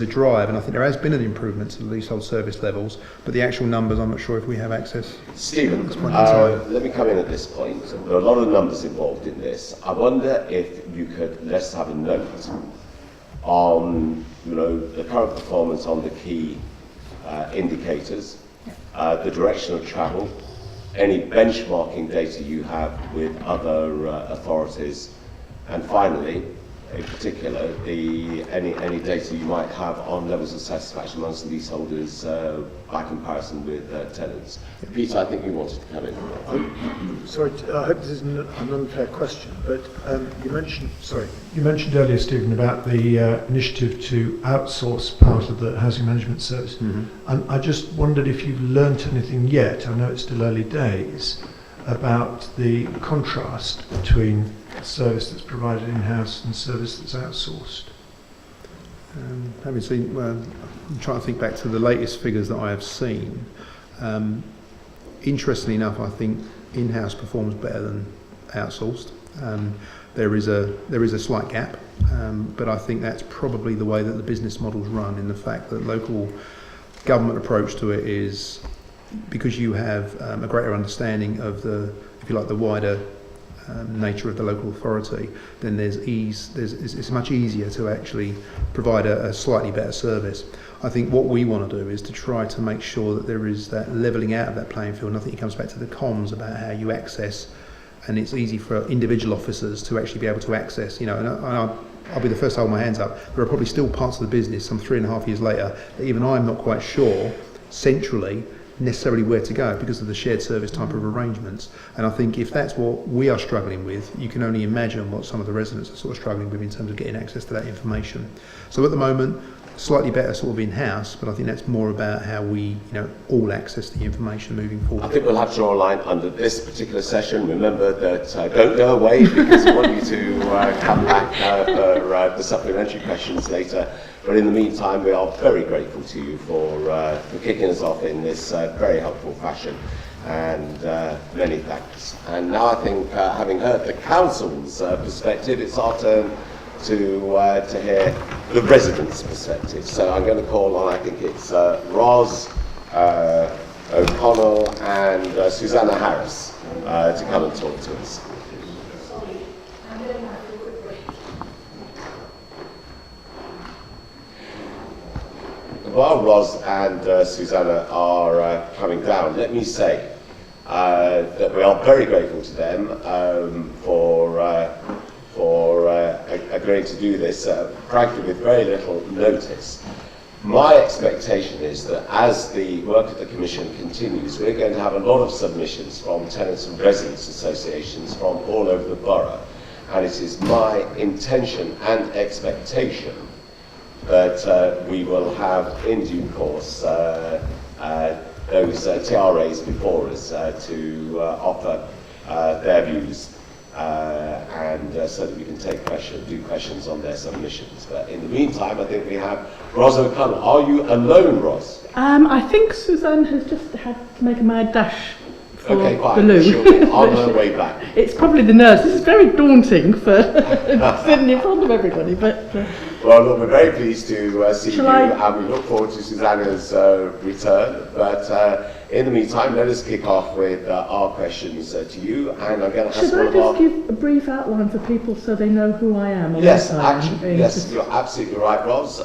drive, and I think there has been an improvement to the leasehold service levels, but the actual numbers, I'm not sure if we have access. Stephen, let me come in at this point. There are a lot of numbers involved in this. I wonder if you could let's have a note on the current performance on the key indicators, the direction of travel, any benchmarking data you have with other authorities, and finally, in particular, any data you might have on levels of satisfaction amongst leaseholders by comparison with tenants. Peter, I think you wanted to come in. Sorry, I hope this isn't an unfair question, but you mentioned earlier, Stephen, about the initiative to outsource part of the housing management service. Mm-hmm. And I just wondered if you've learnt anything yet, I know it's still early days, about the contrast between service that's provided in-house and service that's outsourced. Having seen, I'm trying to think back to the latest figures that I have seen. Interestingly enough, I think in-house performs better than outsourced. There is a slight gap, but I think that's probably the way that the business models run, in the fact that local government approach to it is, because you have a greater understanding of the wider nature of the local authority, then it's much easier to actually provide a slightly better service. I think what we want to do is to try to make sure that there is that levelling out of that playing field, and I think it comes back to the comms about how you access, and it's easy for individual officers to actually be able to access, and I'll be the first to hold my hands up. There are probably still parts of the business some 3.5 years later that even I'm not quite sure centrally necessarily where to go because of the shared service type of arrangements. And I think if that's what we are struggling with, you can only imagine what some of the residents are sort of struggling with in terms of getting access to that information. So at the moment, slightly better sort of in-house, but I think that's more about how we, all access the information moving forward. I think we'll have to draw a line under this particular session. Remember that don't go away because we want you to come back for the supplementary questions later. But in the meantime, we are very grateful to you for kicking us off in this very helpful fashion. And many thanks. And now I think, having heard the council's perspective, it's our turn to hear the residents' perspective. So I'm going to call on, I think it's Ros O'Connell and Susanna Harris to come and talk to us. While Ros and Susanna are coming down, let me say that we are very grateful to them for agreeing to do this, frankly with very little notice. My expectation is that as the work of the Commission continues, we're going to have a lot of submissions from tenants and residents associations from all over the borough, and it is my intention and expectation that we will have in due course those TRAs before us to offer their views and so that we can do questions on their submissions. But in the meantime, I think we have Ros O'Connell. Are you alone, Ros? I think Suzanne has just had to make a mad dash for the loo. She'll be on her way back. It's probably the nerves. This is very daunting for sitting in front of everybody. But well, look, we're very pleased to see you, and we look forward to Susanna's return. But in the meantime, let us kick off with our questions to you, and I'm going to ask one of our... Should I just give a brief outline for people so they know who I am? Yes, actually, yes, you're absolutely right, Ros.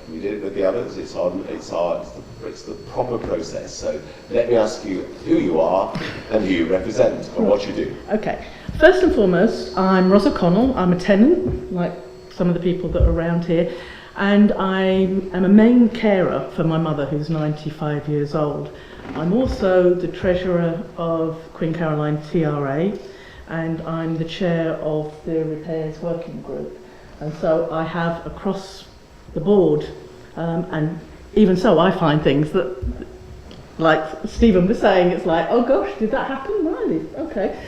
We did it with the others. It's the proper process. So let me ask you who you are and who you represent and what you do. Okay. First and foremost, I'm Ros O'Connell. I'm a tenant, like some of the people that are around here, and I am a main carer for my mother, who's 95 years old. I'm also the treasurer of Queen Caroline TRA, and I'm the chair of the repairs working group. And so I have across the board, and even so I find things that, like Stephen was saying, it's like, oh gosh, did that happen? Really? Okay.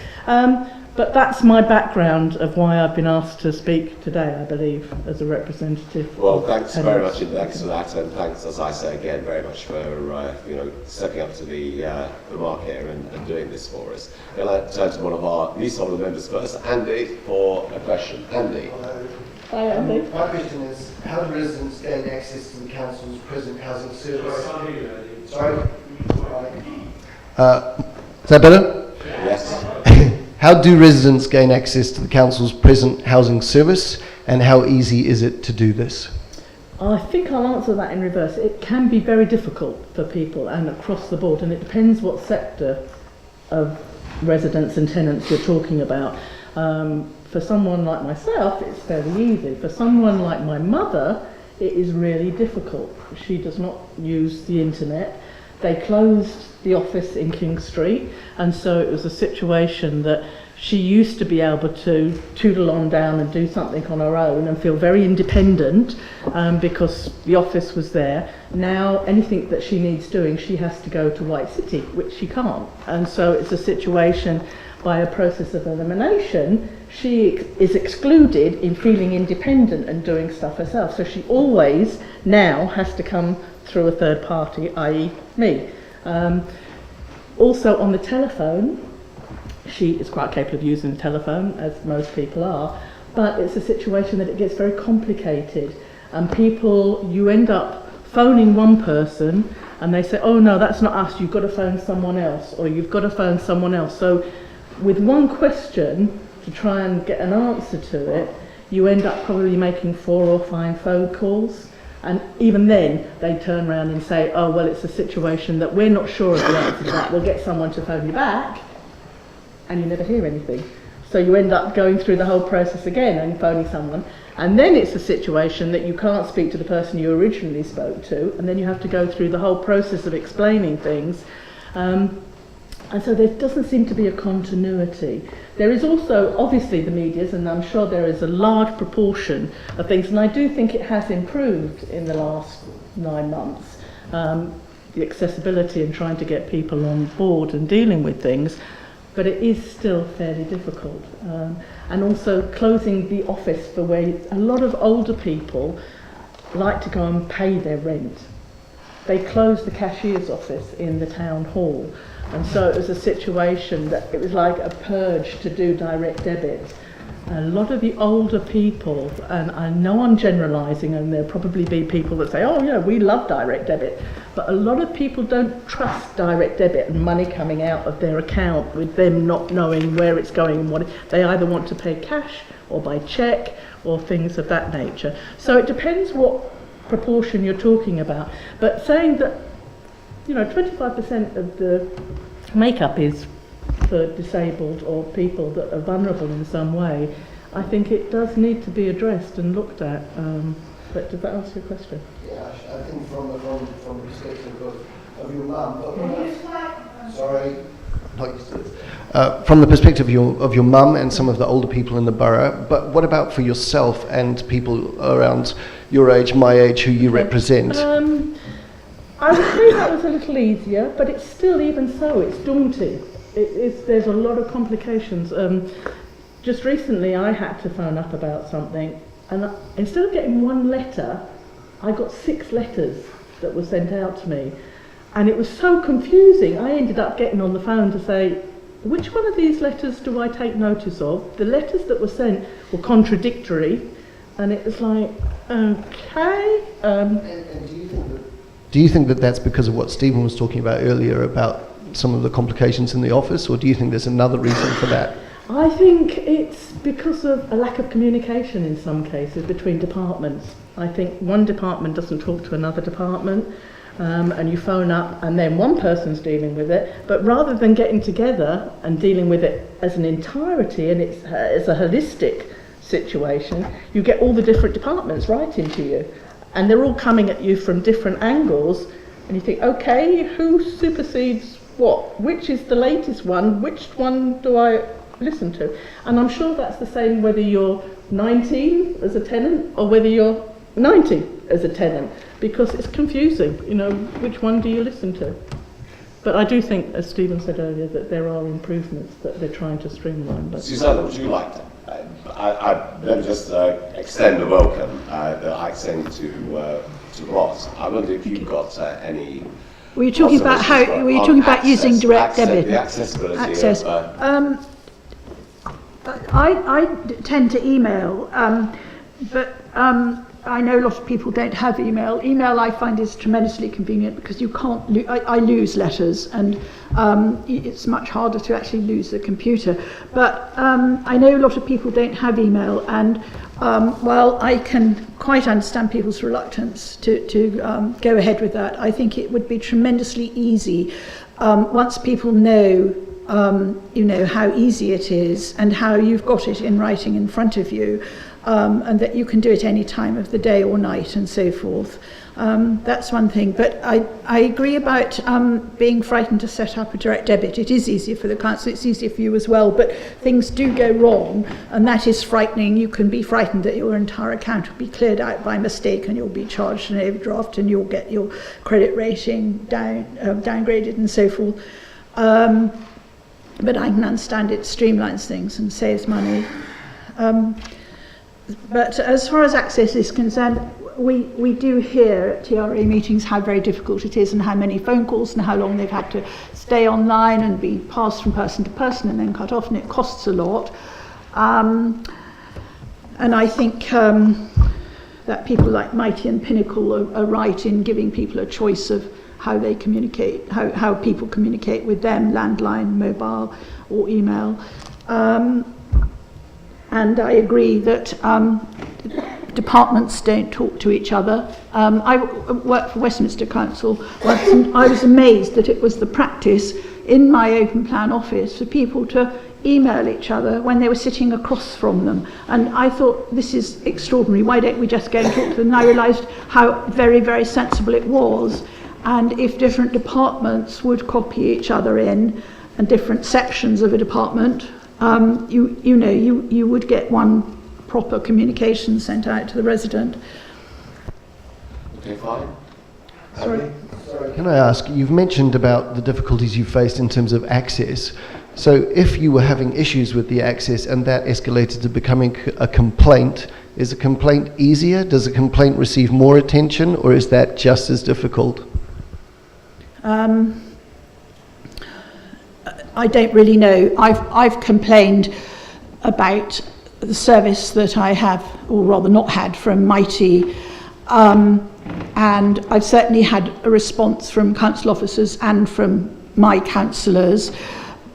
But that's my background of why I've been asked to speak today, I believe, as a representative. Well, thanks very much thanks for that, and thanks, as I say again, very much for stepping up to the mark here and doing this for us. I'll turn to one of our least honourable members first, Andy, for a question. Andy. Hi, Andy. My question is, how do residents gain access to the council's present housing service? Sorry? Is that better? Yes. How do residents gain access to the council's present housing service, and how easy is it to do this? I think I'll answer that in reverse. It can be very difficult for people and across the board, and it depends what sector of residents and tenants you're talking about. For someone like myself, it's fairly easy. For someone like my mother, it is really difficult. She does not use the internet. They closed the office in King Street, and so it was a situation that she used to be able to tootle on down and do something on her own and feel very independent because the office was there. Now anything that she needs doing, she has to go to White City, which she can't. And so it's a situation, by a process of elimination, she is excluded in feeling independent and doing stuff herself. So she always now has to come through a third party, i.e. me. Also on the telephone, she is quite capable of using the telephone, as most people are, but it's a situation that it gets very complicated, and you end up phoning one person and they say, oh no, that's not us, you've got to phone someone else, or you've got to phone someone else. So with one question, to try and get an answer to it, you end up probably making 4 or 5 phone calls. And even then, they turn around and say, oh, well, it's a situation that we're not sure of the answer to that. We'll get someone to phone you back, and you never hear anything. So you end up going through the whole process again and phoning someone. And then it's a situation that you can't speak to the person you originally spoke to, and then you have to go through the whole process of explaining things. And so there doesn't seem to be a continuity. There is also, obviously, the media's, and I'm sure there is a large proportion of things, and I do think it has improved in the last 9 months, the accessibility and trying to get people on board and dealing with things, but it is still fairly difficult. And also closing the office for where a lot of older people like to go and pay their rent. They closed the cashier's office in the town hall, and so it was a situation that it was like a purge to do direct debit. A lot of the older people, and I know I'm generalising, and there'll probably be people that say, oh yeah, we love direct debit, but a lot of people don't trust direct debit and money coming out of their account with them not knowing where it's going and what they either want to pay cash or by cheque or things of that nature. So it depends what proportion you're talking about, but saying that 25% of the makeup is for disabled or people that are vulnerable in some way, I think it does need to be addressed and looked at. But does that answer your question? Yeah, I think from the perspective of your mum. Sorry. From the perspective of your mum and some of the older people in the borough, but what about for yourself and people around your age, my age, who you represent? I would say that was a little easier, but it's still, even so, it's daunting. There's a lot of complications. Just recently I had to phone up about something, and instead of getting one letter, I got 6 letters that were sent out to me. And it was so confusing, I ended up getting on the phone to say, which one of these letters do I take notice of? The letters that were sent were contradictory, and it was like, okay. And do you think that that's because of what Stephen was talking about earlier about some of the complications in the office, or do you think there's another reason for that? I think it's because of a lack of communication in some cases between departments. I think one department doesn't talk to another department, and you phone up and then one person's dealing with it, but rather than getting together and dealing with it as an entirety and it's a holistic situation, you get all the different departments writing to you, and they're all coming at you from different angles, and you think, okay, who supersedes what? Which is the latest one? Which one do I listen to? And I'm sure that's the same whether you're 19 as a tenant or whether you're 90 as a tenant, because it's confusing, which one do you listen to? But I do think, as Stephen said earlier, that there are improvements that they're trying to streamline. But Susanna, would you like to? I'd then just extend a welcome that I extend to Ross. I wonder if you've got any. Were you talking about how? Were you talking about using direct debit? The accessibility. Access. I tend to email, but I know a lot of people don't have email. Email I find is tremendously convenient because you can't. I lose letters, and it's much harder to actually lose the computer. But I know a lot of people don't have email, and while I can quite understand people's reluctance to go ahead with that, I think it would be tremendously easy once people know. How easy it is and how you've got it in writing in front of you, and that you can do it any time of the day or night and so forth. That's one thing. But I agree about being frightened to set up a direct debit. It is easier for the council, it's easier for you as well, but things do go wrong, and that is frightening. You can be frightened that your entire account will be cleared out by mistake and you'll be charged an overdraft and you'll get your credit rating downgraded and so forth. But I can understand it streamlines things and saves money. But as far as access is concerned, we do hear at TRA meetings how very difficult it is and how many phone calls and how long they've had to stay online and be passed from person to person and then cut off, and it costs a lot. And I think that people like Mighty and Pinnacle are right in giving people a choice of how they communicate, how people communicate with them, landline, mobile or email. And I agree that departments don't talk to each other. I worked for Westminster Council once, and I was amazed that it was the practice in my open plan office for people to email each other when they were sitting across from them. And I thought, this is extraordinary, why don't we just go and talk to them? And I realised how very, very sensible it was. And if different departments would copy each other in, and different sections of a department, you would get one proper communication sent out to the resident. Okay, fine. Sorry. Can I ask, you've mentioned about the difficulties you faced in terms of access. So if you were having issues with the access and that escalated to becoming a complaint, is a complaint easier? Does a complaint receive more attention, or is that just as difficult? I don't really know. I've complained about the service that I have, or rather not had, from Mighty, and I've certainly had a response from council officers and from my councillors.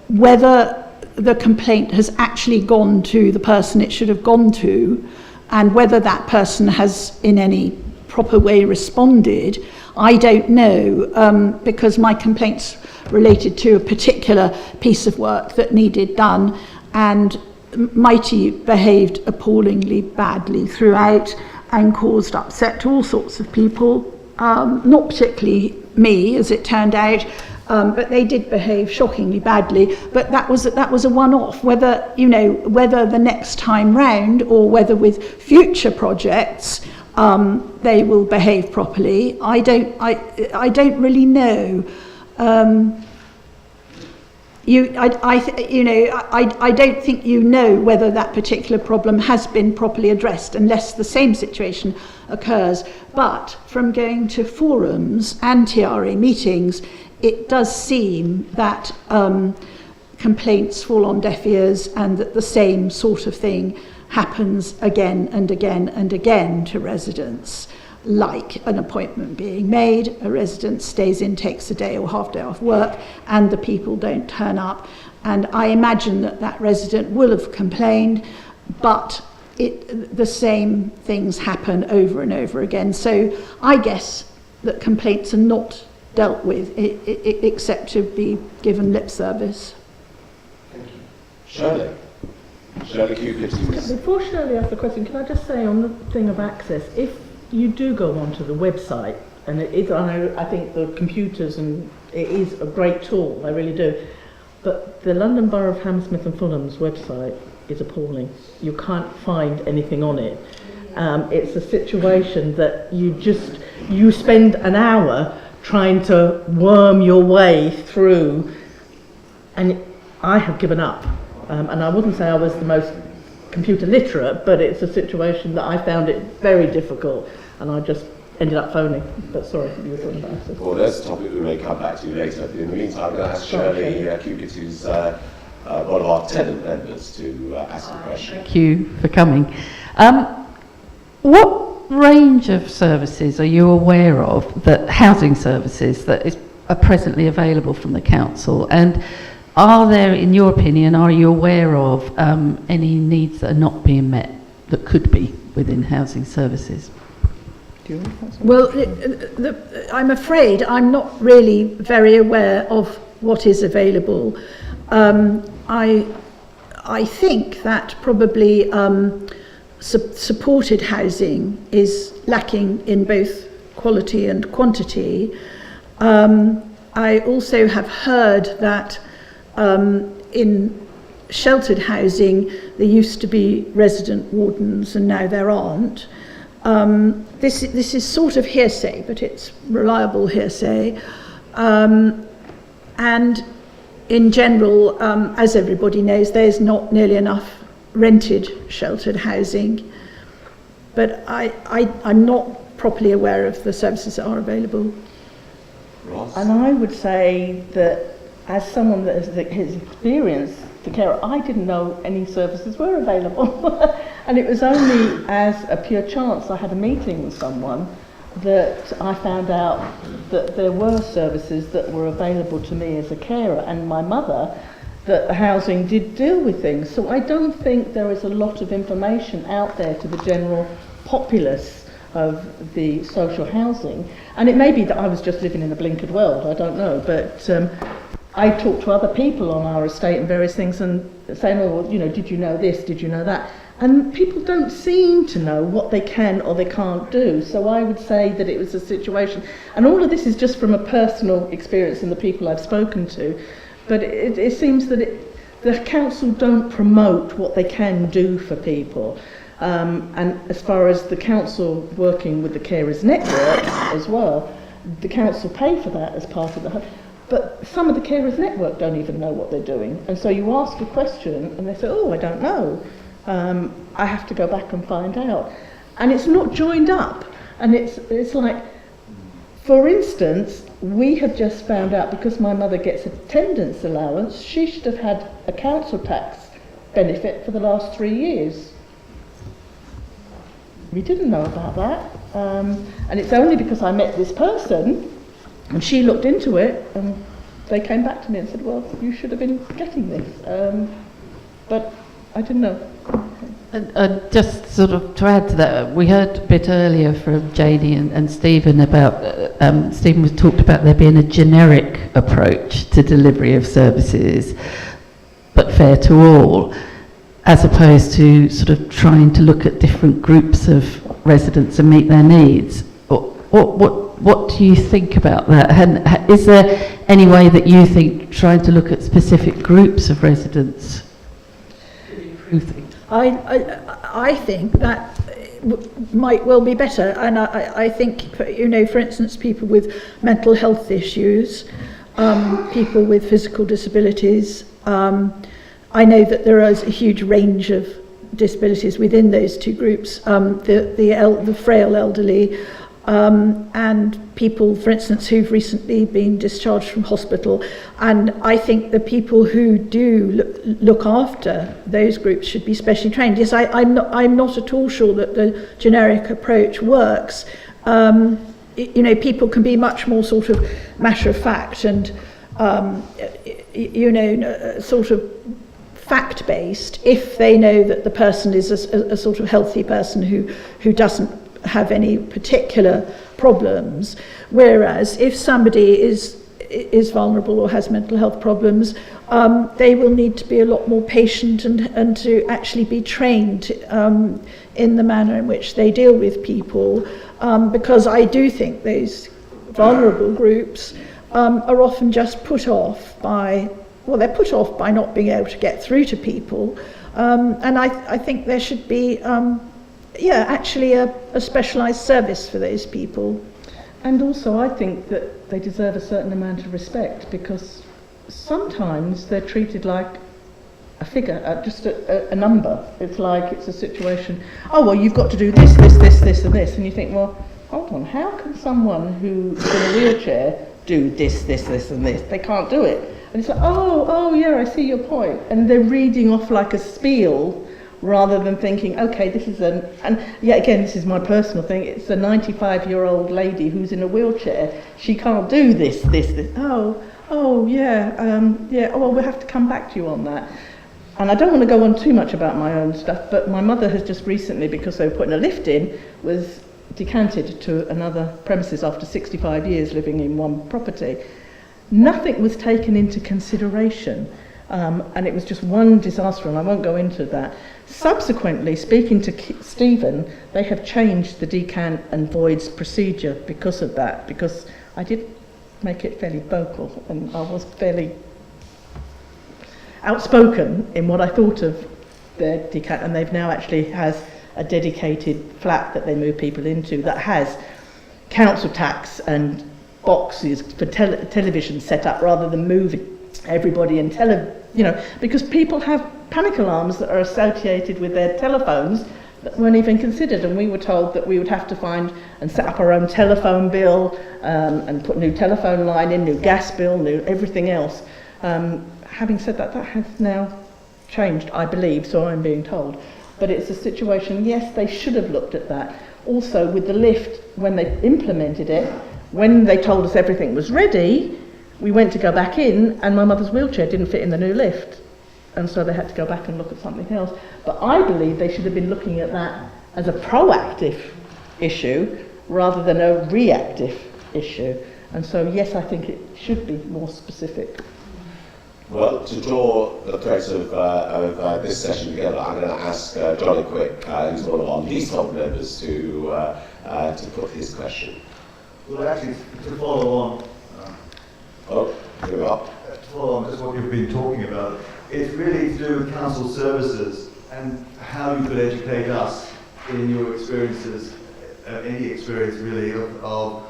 Whether the complaint has actually gone to the person it should have gone to, and whether that person has in any proper way responded, I don't know, because my complaints related to a particular piece of work that needed done, and Mighty behaved appallingly badly throughout and caused upset to all sorts of people, not particularly me, as it turned out, but they did behave shockingly badly. But that was a one-off. Whether the next time round, or whether with future projects they will behave properly, I don't really know. I don't think you know whether that particular problem has been properly addressed unless the same situation occurs. But from going to forums and TRA meetings, it does seem that complaints fall on deaf ears, and that the same sort of thing happens again and again and again to residents. Like an appointment being made, a resident stays in, takes a day or half day off work, and the people don't turn up. And I imagine that resident will have complained, but the same things happen over and over again. So I guess that complaints are not dealt with, except to be given lip service. Thank you. Shirley. Shirley Cupid. Before Shirley asks the question, can I just say on the thing of access, if you do go onto the website, and I think the computers, and it is a great tool, I really do, but the London Borough of Hammersmith and Fulham's website is appalling. You can't find anything on it. It's a situation that you spend an hour trying to worm your way through, and I have given up. And I wouldn't say I was the most computer literate, but it's a situation that I found it very difficult, and I just ended up phoning. But sorry, you were talking about access. Well, that's a topic we may come back to later. In the meantime, I'm going to ask Shirley Cupid, who's one of our tenant members, to ask a question. Thank you for coming. What range of services are you aware of, housing services, that are presently available from the council? And are there, in your opinion, are you aware of any needs that are not being met that could be within housing services? Well, I'm afraid I'm not really very aware of what is available. I think that probably supported housing is lacking in both quality and quantity. I also have heard that in sheltered housing there used to be resident wardens and now there aren't. This is sort of hearsay, but it's reliable hearsay. And in general, as everybody knows, there's not nearly enough rented sheltered housing. But I'm not properly aware of the services that are available. Ross? And I would say that as someone that has experienced the care, I didn't know any services were available. And it was only as a pure chance I had a meeting with someone that I found out that there were services that were available to me as a carer, and my mother, that housing did deal with things. So I don't think there is a lot of information out there to the general populace of the social housing. And it may be that I was just living in a blinkered world, I don't know, but I talk to other people on our estate and various things and saying, oh, well, you know, did you know this, did you know that? And people don't seem to know what they can or they can't do. So I would say that it was a situation, and all of this is just from a personal experience and the people I've spoken to, but it seems that the council don't promote what they can do for people. And as far as the council working with the carers network as well, the council pay for that as part of the... But some of the carers network don't even know what they're doing. And so you ask a question and they say, oh, I don't know. I have to go back and find out. And it's not joined up. And it's like, for instance, we have just found out, because my mother gets attendance allowance, she should have had a council tax benefit for the last 3 years. We didn't know about that. And it's only because I met this person and she looked into it and they came back to me and said, well, you should have been getting this. But I didn't know. And just sort of to add to that, we heard a bit earlier from Janie and Stephen about, Stephen was talked about there being a generic approach to delivery of services, but fair to all, as opposed to sort of trying to look at different groups of residents and meet their needs. What do you think about that? And is there any way that you think trying to look at specific groups of residents could improve things? I think that might well be better, and I think, you know, for instance, people with mental health issues, people with physical disabilities. I know that there is a huge range of disabilities within those two groups. The frail elderly, and people, for instance, who've recently been discharged from hospital. And I think the people who do look after those groups should be specially trained. Yes, I'm not at all sure that the generic approach works. You know, people can be much more sort of matter of fact and, you know, sort of fact-based if they know that the person is a sort of healthy person who doesn't have any particular problems, whereas if somebody is vulnerable or has mental health problems, they will need to be a lot more patient and to actually be trained in the manner in which they deal with people, because I do think those vulnerable groups are often just put off by, well, they're put off by not being able to get through to people, and I think there should be actually a specialised service for those people. And also I think that they deserve a certain amount of respect, because sometimes they're treated like a figure, just a number. It's like it's a situation, oh well, you've got to do this, this, this, this and this, and you think, well, hold on, how can someone who's in a wheelchair do this, this, this and this? They can't do it. And it's like, oh yeah, I see your point. And they're reading off like a spiel, rather than thinking, okay, this is and yet again, this is my personal thing, it's a 95-year-old lady who's in a wheelchair, she can't do this, well, we'll have to come back to you on that. And I don't want to go on too much about my own stuff, but my mother has just recently, because they were putting a lift in, was decanted to another premises after 65 years living in one property. Nothing was taken into consideration. And it was just one disaster, and I won't go into that. Subsequently, speaking to Stephen, they have changed the decant and voids procedure because of that, because I did make it fairly vocal, and I was fairly outspoken in what I thought of their decant, and they've now actually has a dedicated flat that they move people into that has council tax and boxes for television set up, rather than moving everybody in because people have panic alarms that are associated with their telephones that weren't even considered, and we were told that we would have to find and set up our own telephone bill, and put new telephone line in, new gas bill, new everything else. Having said that, that has now changed, I believe, so I'm being told. But it's a situation, yes, they should have looked at that. Also with the lift, when they implemented it, when they told us everything was ready, we went to go back in and my mother's wheelchair didn't fit in the new lift, and so they had to go back and look at something else. But I believe they should have been looking at that as a proactive issue rather than a reactive issue. And so yes, I think it should be more specific. Well, to draw the threads of this session together, I'm going to ask Johnny Quick, who's one of our leasehold members, to put his question. Well, actually, to follow on. Here we are. To follow on just what you've been talking about, it's really to do with council services and how you could educate us in your experiences, any experience really of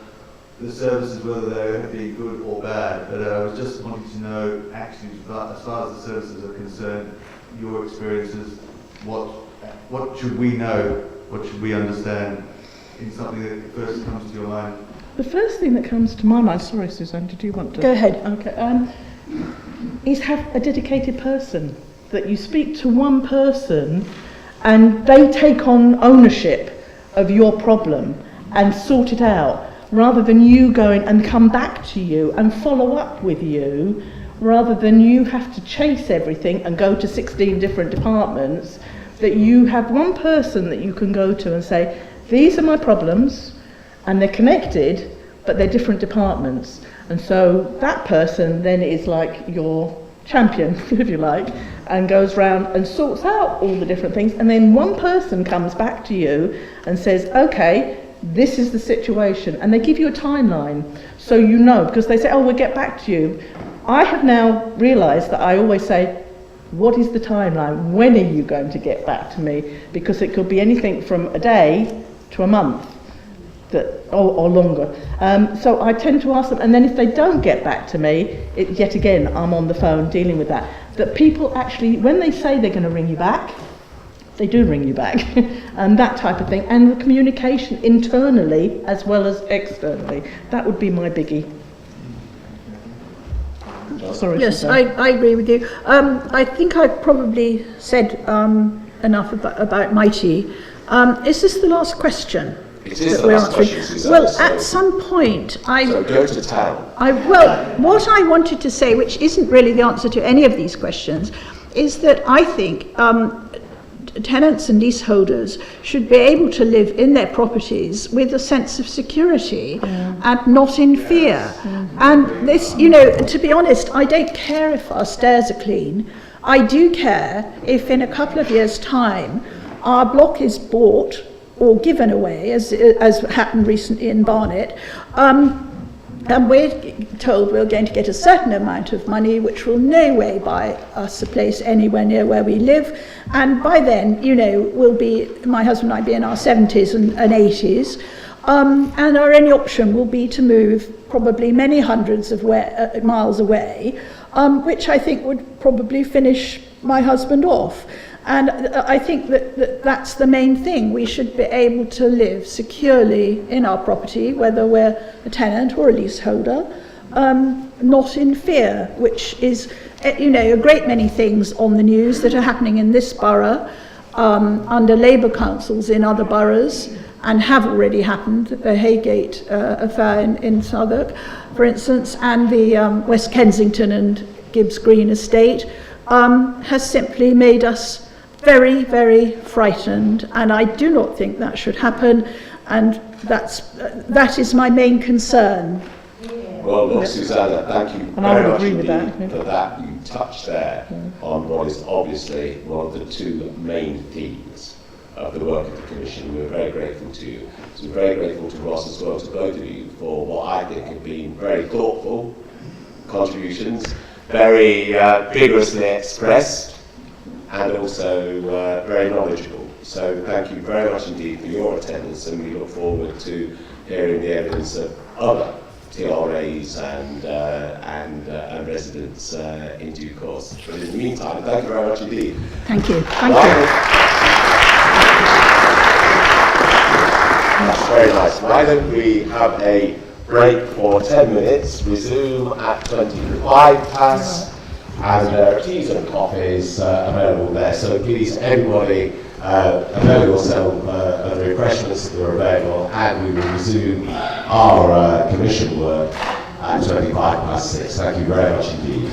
the services, whether they have been good or bad. But I was just wanting to know, actually, as far as the services are concerned, your experiences, what should we know, what should we understand in something that first comes to your mind? The first thing that comes to my mind, sorry Suzanne, did you want to? Go ahead. Okay, is have a dedicated person, that you speak to one person and they take on ownership of your problem and sort it out, rather than you going and come back to you and follow up with you, rather than you have to chase everything and go to 16 different departments, that you have one person that you can go to and say, these are my problems, and they're connected, but they're different departments. And so that person then is like your champion, if you like, and goes round and sorts out all the different things, and then one person comes back to you and says, okay, this is the situation, and they give you a timeline, so you know, because they say, oh, we'll get back to you. I have now realised that I always say, what is the timeline? When are you going to get back to me? Because it could be anything from a day to a month, or longer. So I tend to ask them, and then if they don't get back to me, yet again, I'm on the phone dealing with that. That people actually, when they say they're going to ring you back, they do ring you back, and that type of thing, and the communication internally as well as externally. That would be my biggie. Sorry. Yes, I agree with you. I think I've probably said enough about Mighty. Is this the last question? It is the last question, Suzanne. Well, at some point, So go to town. Well, what I wanted to say, which isn't really the answer to any of these questions, is that I think tenants and leaseholders should be able to live in their properties with a sense of security and not in fear. And this, to be honest, I don't care if our stairs are clean. I do care if in a couple of years' time our block is bought or given away, as happened recently in Barnet, and we're told we're going to get a certain amount of money which will no way buy us a place anywhere near where we live, and by then, we'll be, my husband and I, be in our 70s and 80s, and our only option will be to move probably many hundreds of miles away, which I think would probably finish my husband off. And I think that that's the main thing. We should be able to live securely in our property, whether we're a tenant or a leaseholder, not in fear, which is, a great many things on the news that are happening in this borough, under Labour councils in other boroughs, and have already happened. The Haygate affair in Southwark, for instance, and the West Kensington and Gibbs Green estate has simply made us very, very frightened, and I do not think that should happen, and that is my main concern. Well, look, Susanna, thank you very much indeed for that. You touched there on what is obviously one of the two main themes of the work of the Commission. We're very grateful to you. So we're very grateful to Ross as well, to both of you, for what I think have been very thoughtful contributions, very vigorously expressed, and also very knowledgeable. So thank you very much indeed for your attendance, and we look forward to hearing the evidence of other TRAs and residents in due course. But in the meantime, thank you very much indeed. Thank you. That's very nice. Why don't we have a break for 10 minutes, resume at 25 past, and there are teas and coffees available there. So please, everybody, avail yourself of the refreshments that are available, and we will resume our Commission work at 25 past 6. Thank you very much indeed.